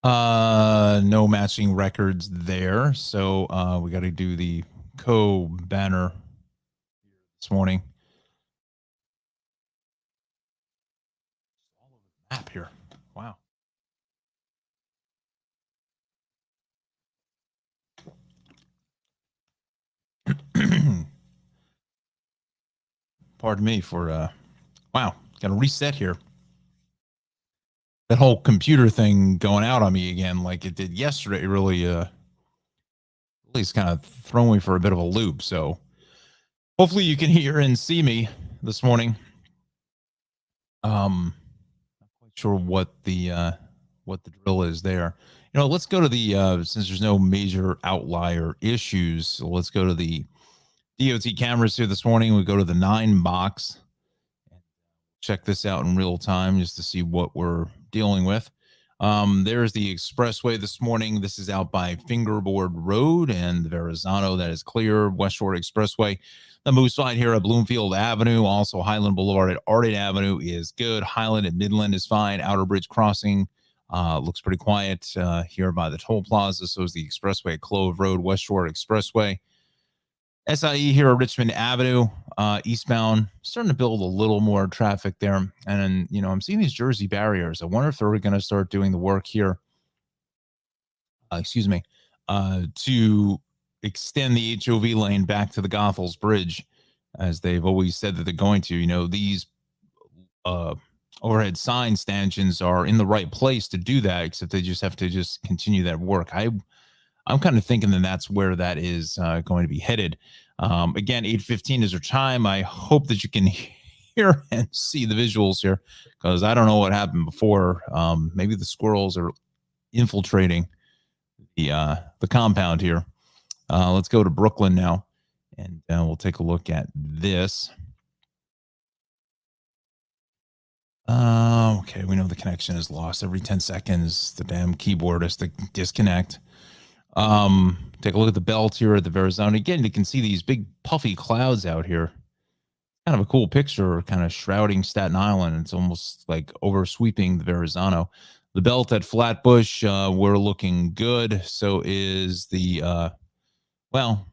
No matching records there. So we got to do the co-banner this morning. All over the map here. Wow. Pardon me for wow, got to reset here. That whole computer thing going out on me again like it did yesterday really at least kind of throwing me for a bit of a loop. So hopefully you can hear and see me this morning. Not quite sure what the drill is there. You know, let's go to the since there's no major outlier issues, so let's go to the DOT cameras here this morning. We go to the 9 box. Check this out in real time just to see what we're dealing with. There's the expressway this morning. This is out by Fingerboard Road and the Verrazano. That is clear. West Shore Expressway. The Moose Fight here at Bloomfield Avenue. Also Highland Boulevard at Ardent Avenue is good. Highland at Midland is fine. Outer Bridge Crossing looks pretty quiet here by the toll plaza. So is the expressway at Clove Road. West Shore Expressway. SIE here at Richmond Avenue, eastbound, starting to build a little more traffic there. And then, you know, I'm seeing these Jersey barriers. I wonder if they're going to start doing the work here, to extend the HOV lane back to the Goethals Bridge, as they've always said that they're going to. You know, these overhead sign stanchions are in the right place to do that, except they just have to just continue that work. I'm kind of thinking that that's where that is going to be headed. Again, 8:15 is our time. I hope that you can hear and see the visuals here, because I don't know what happened before. Maybe the squirrels are infiltrating the compound here. Let's go to Brooklyn now, and we'll take a look at this. Okay, we know the connection is lost every 10 seconds. The damn keyboard has to disconnect. Take a look at the belt here at the Verrazano. Again, you can see these big puffy clouds out here. Kind of a cool picture, kind of shrouding Staten Island. It's almost like oversweeping the Verrazano. The belt at Flatbush, we're looking good. So is the, well,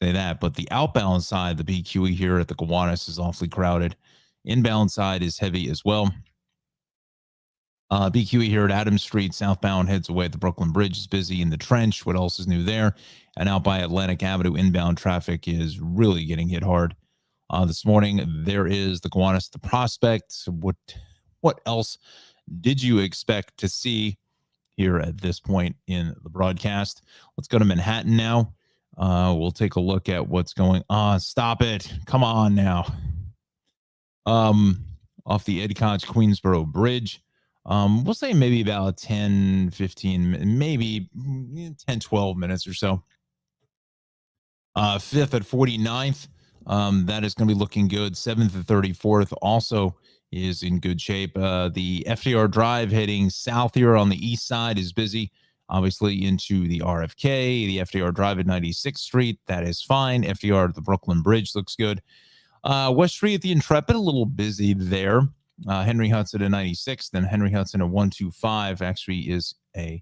say that, but the outbound side, the BQE here at the Gowanus is awfully crowded. Inbound side is heavy as well. BQE here at Adams Street, southbound heads away at the Brooklyn Bridge is busy. In the Trench, what else is new there? And out by Atlantic Avenue, inbound traffic is really getting hit hard. This morning, there is the Gowanus, the Prospect. What else did you expect to see here at this point in the broadcast? Let's go to Manhattan now. We'll take a look at what's going on. Stop it. Come on now. Off the Ed Koch Queensboro Bridge. We'll say maybe about 10, 15, maybe 10, 12 minutes or so. 5th at 49th. That is going to be looking good. 7th at 34th also is in good shape. The FDR Drive heading south here on the east side is busy. Obviously into the RFK, the FDR Drive at 96th Street. That is fine. FDR at the Brooklyn Bridge looks good. West Street at the Intrepid, a little busy there. Henry Hudson at 96, then Henry Hudson at 125 actually is a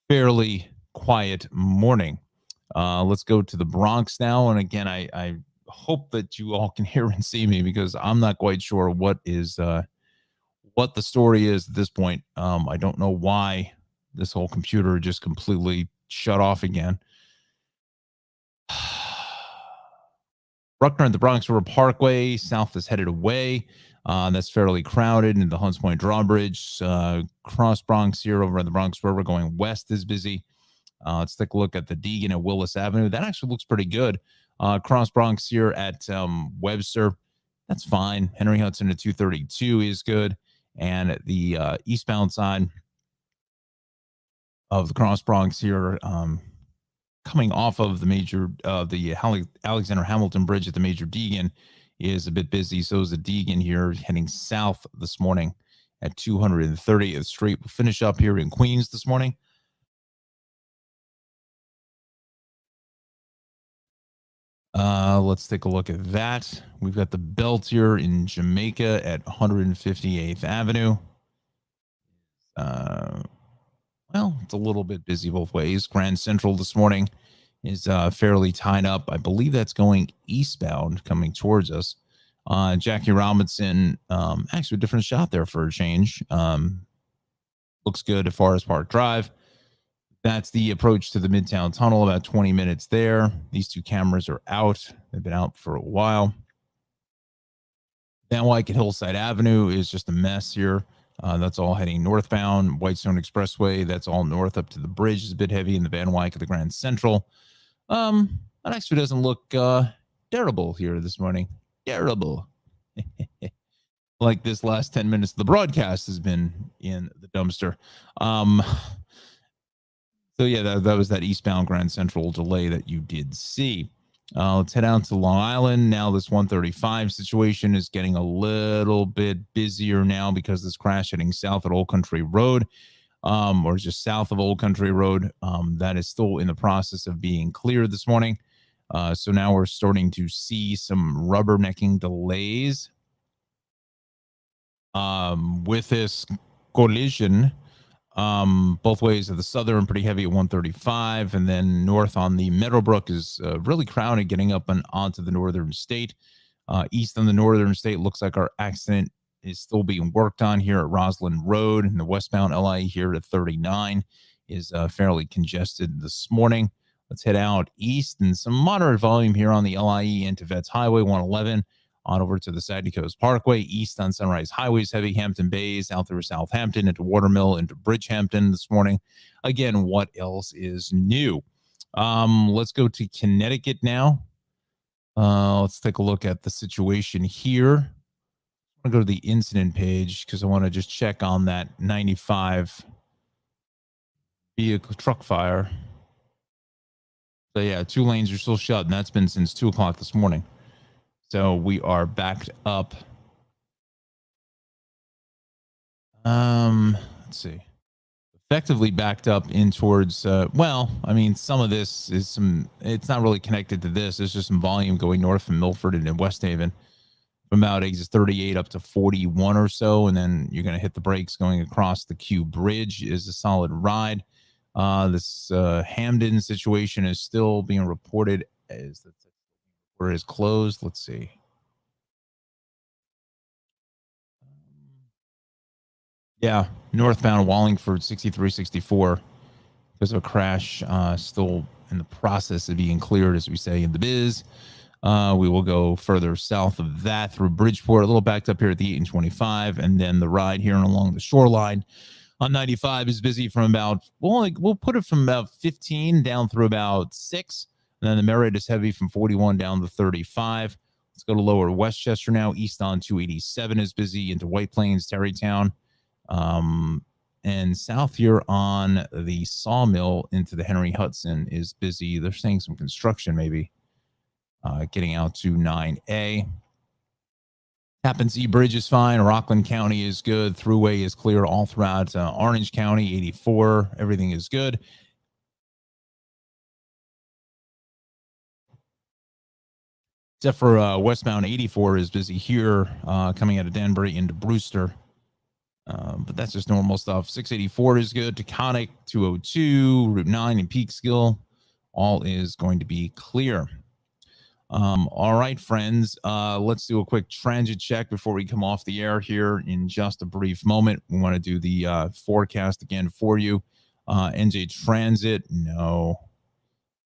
fairly quiet morning. Let's go to the Bronx now. And again, I hope that you all can hear and see me because I'm not quite sure what the story is at this point. I don't know why this whole computer just completely shut off again. Bruckner and the Bronx River Parkway south is headed away. That's fairly crowded. And the Hunts Point Drawbridge, cross Bronx here over at the Bronx River going west is busy. Let's take a look at the Deegan at Willis Avenue. That actually looks pretty good. Cross Bronx here at Webster. That's fine. Henry Hudson at 232 is good. And the eastbound side of the Cross Bronx here, coming off of the major, the Alexander Hamilton Bridge at the Major Deegan is a bit busy. So is the Deegan here heading south this morning at 230th Street. We'll finish up here in Queens this morning. Let's take a look at that. We've got the belt here in Jamaica at 158th Avenue. Well, it's a little bit busy both ways. Grand Central this morning is fairly tied up. I believe that's going eastbound coming towards us. Jackie Robinson, actually a different shot there for a change. Looks good at Forest Park Drive. That's the approach to the Midtown Tunnel, about 20 minutes there. These two cameras are out. They've been out for a while. Van Wyck at Hillside Avenue is just a mess here. That's all heading northbound. Whitestone Expressway, that's all north up to the bridge is a bit heavy in the Van Wyck at the Grand Central. That actually doesn't look terrible here this morning. Terrible. Like this last 10 minutes of the broadcast has been in the dumpster. So yeah, that was that eastbound Grand Central delay that you did see. Let's head out to Long Island. Now this 135 situation is getting a little bit busier now because this crash heading south at Old Country Road, or just south of Old Country Road, that is still in the process of being cleared this morning. So now we're starting to see some rubbernecking delays with this collision. Both ways of the southern pretty heavy at 135, and then north on the Meadowbrook is really crowded getting up and onto the northern state. East on the northern state looks like our accident is still being worked on here at Roslyn Road, and the westbound LIE here at 39 is fairly congested this morning. Let's head out east, and some moderate volume here on the LIE into Vets Highway 111 on over to the Sandy Coast Parkway. East on Sunrise Highways heavy, Hampton Bays out through Southampton into Watermill into Bridgehampton this morning. Again, what else is new? Let's go to Connecticut now. Let's take a look at the situation here. I'm going to go to the incident page because I want to just check on that 95 vehicle truck fire. So yeah, 2 lanes are still shut, and that's been since 2 o'clock this morning. So we are backed up. Let's see. Effectively backed up in towards, well, I mean, some of this is it's not really connected to this. There's just some volume going north from Milford and in West Haven from about exit 38 up to 41 or so. And then you're going to hit the brakes going across the Q Bridge is a solid ride. This Hamden situation is still being reported as where is closed. Let's see. Yeah, northbound Wallingford 6364 because of a crash, still in the process of being cleared, as we say in the biz. We will go further south of that through Bridgeport, a little backed up here at the 8 and 25, and then the ride here and along the shoreline on 95 is busy from about, we'll put it from about 15 down through about 6. And then the Merritt is heavy from 41 down to 35. Let's go to lower Westchester now. East on 287 is busy into White Plains, Tarrytown. And south here on the Sawmill into the Henry Hudson is busy. They're saying some construction maybe getting out to 9A. Tappan Zee Bridge is fine. Rockland County is good. Thruway is clear all throughout Orange County, 84. Everything is good. Except for westbound 84 is busy here, coming out of Danbury into Brewster. But that's just normal stuff. 684 is good. Taconic, 202, Route 9 and Peekskill. All is going to be clear. All right, friends. Let's do a quick transit check before we come off the air here in just a brief moment. We want to do the forecast again for you. NJ Transit, no.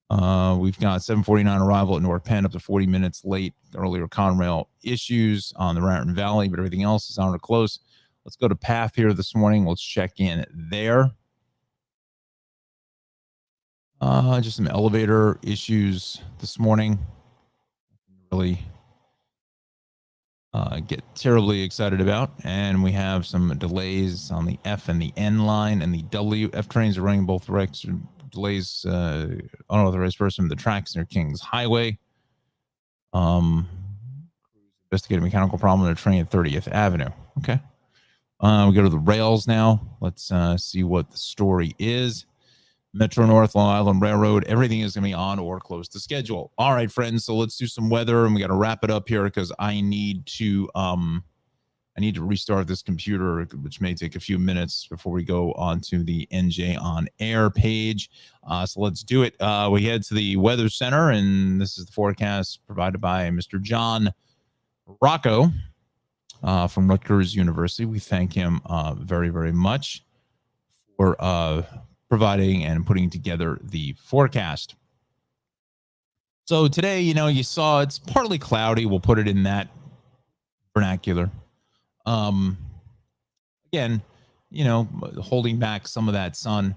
We've got 7:49 arrival at North Penn, up to 40 minutes late. Earlier Conrail issues on the Raritan Valley, but everything else is on or close. Let's go to PATH here this morning. Let's check in there. Just some elevator issues this morning. Really get terribly excited about. And we have some delays on the F and the N line, and the W. F trains are running both directions. Delays unauthorized person from the tracks near Kings Highway. Investigating mechanical problem on the train at 30th Avenue. Okay. We go to the rails now. Let's see what the story is. Metro North, Long Island Railroad, everything is going to be on or close to schedule. All right, friends. So let's do some weather, and we got to wrap it up here because I need to restart this computer, which may take a few minutes before we go on to the NJ on Air page. So let's do it. We head to the Weather Center, and this is the forecast provided by Mr. Jon Rocco from Rutgers University. We thank him very, very much for providing and putting together the forecast. So today, you saw it's partly cloudy. We'll put it in that vernacular. Again, holding back some of that sun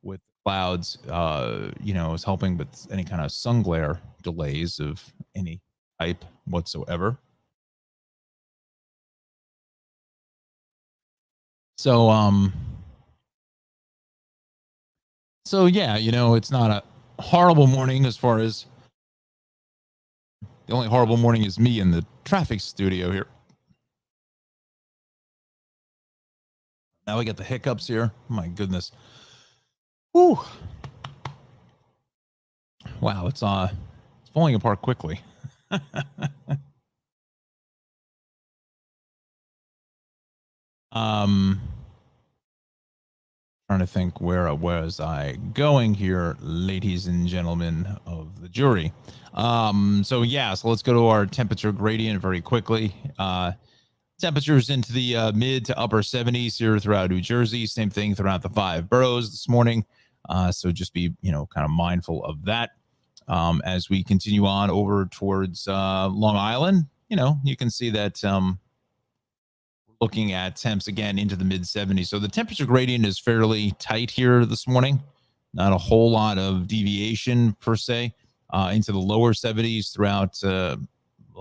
with clouds, is helping with any kind of sun glare delays of any type whatsoever. So yeah, it's not a horrible morning as far as the only horrible morning is me in the traffic studio here. Now we got the hiccups here. My goodness. Whew. Wow, it's falling apart quickly. Trying to think where was I going here, ladies and gentlemen of the jury. So let's go to our temperature gradient very quickly. Temperatures into the mid to upper 70s here throughout New Jersey. Same thing throughout the 5 boroughs this morning. So just be, kind of mindful of that. As we continue on over towards Long Island, you can see that looking at temps again into the mid 70s. So the temperature gradient is fairly tight here this morning. Not a whole lot of deviation per se, into the lower 70s throughout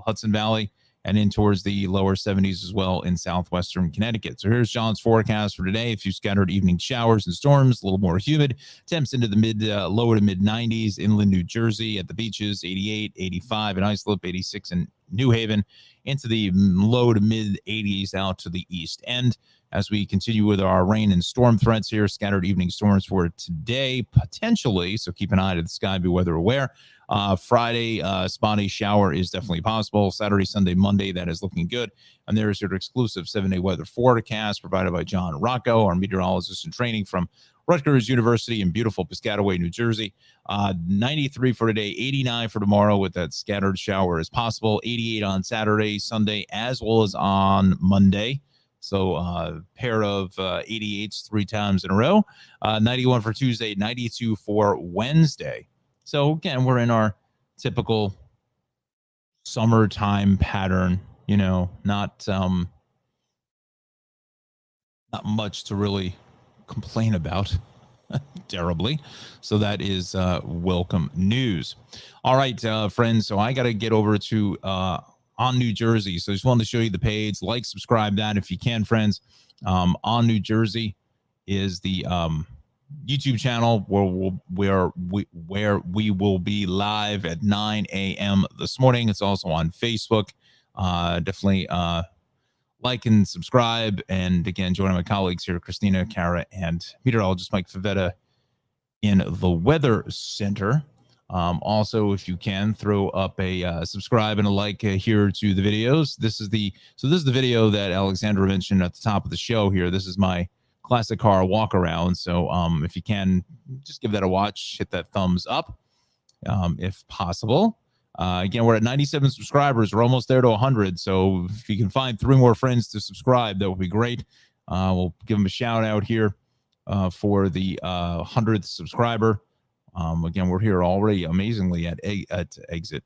Hudson Valley and in towards the lower 70s as well in southwestern Connecticut. So here's John's forecast for today. A few scattered evening showers and storms, a little more humid. Temps into the lower to mid 90s, inland New Jersey at the beaches, 88, 85 in Islip, 86 in New Haven, into the low to mid 80s out to the east end. As we continue with our rain and storm threats here, scattered evening storms for today, potentially. So keep an eye to the sky, be weather aware. Friday, spotty shower is definitely possible. Saturday, Sunday, Monday, that is looking good. And there's your exclusive 7-day weather forecast provided by Jon Rocco, our meteorologist in training from Rutgers University in beautiful Piscataway, New Jersey. 93 for today, 89 for tomorrow with that scattered shower as possible. 88 on Saturday, Sunday, as well as on Monday. So pair of 88s 3 times in a row. 91 for Tuesday, 92 for Wednesday. So again, we're in our typical summertime pattern, not much to really complain about terribly. So that is welcome news. All right, friends. So I got to get over to On New Jersey. So I just wanted to show you the page. Like, subscribe that if you can, friends. On New Jersey is the YouTube channel where we will be live at 9 a.m. this morning. It's also on Facebook. Definitely like and subscribe. And again, joining my colleagues here, Christina, Kara, and meteorologist Mike Favetta in the Weather Center. Also, if you can, throw up a subscribe and a like here to the videos. This is the video that Alexandra mentioned at the top of the show here. This is my classic car walk around. So if you can, just give that a watch, hit that thumbs up if possible. Again, we're at 97 subscribers. We're almost there to 100. So if you can find 3 more friends to subscribe, that would be great. We'll give them a shout out here for the 100th subscriber. Again, we're here already amazingly at exit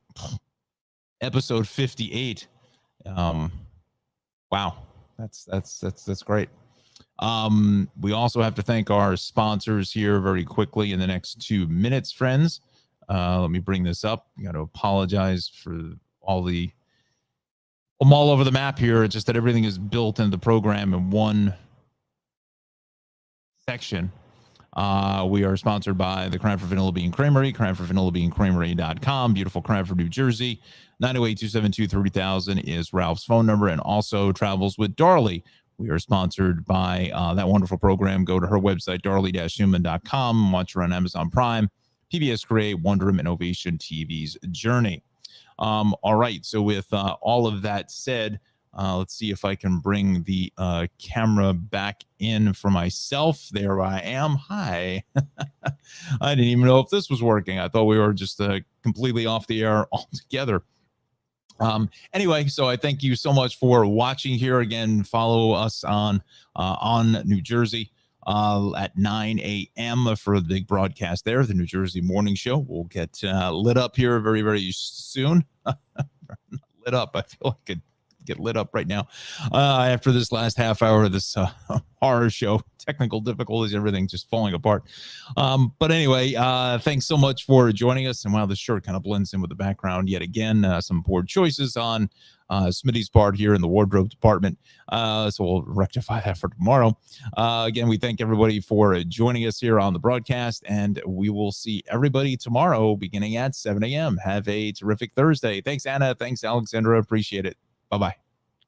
episode 58. Wow, that's great. We also have to thank our sponsors here very quickly in the next 2 minutes, friends. Let me bring this up. I got to apologize for I'm all over the map here. It's just that everything is built into the program in one section. We are sponsored by the Cranford Vanilla Bean Creamery, cranfordvanillabeancreamery.com, beautiful Cranford, New Jersey. 908-272-3000 is Ralph's phone number, and also travels with Darley. We are sponsored by that wonderful program. Go to her website, darley-human.com. Watch her on Amazon Prime, PBS Create, Wonder Woman Innovation TV's Journey. All right, so with all of that said, let's see if I can bring the camera back in for myself. There I am. Hi. I didn't even know if this was working. I thought we were just completely off the air altogether. Anyway, so I thank you so much for watching here. Again, follow us on New Jersey at 9 a.m. for the big broadcast there, the New Jersey Morning Show. We'll get lit up here very, very soon. Lit up. I feel like I could get lit up right now after this last half hour of this horror show. Technical difficulties, everything just falling apart. But anyway, thanks so much for joining us. And wow, this shirt kind of blends in with the background yet again. Some poor choices on Smitty's part here in the wardrobe department. So we'll rectify that for tomorrow. Again, we thank everybody for joining us here on the broadcast, and we will see everybody tomorrow beginning at 7 a.m. Have a terrific Thursday. Thanks, Anna. Thanks, Alexandra. Appreciate it. Bye-bye.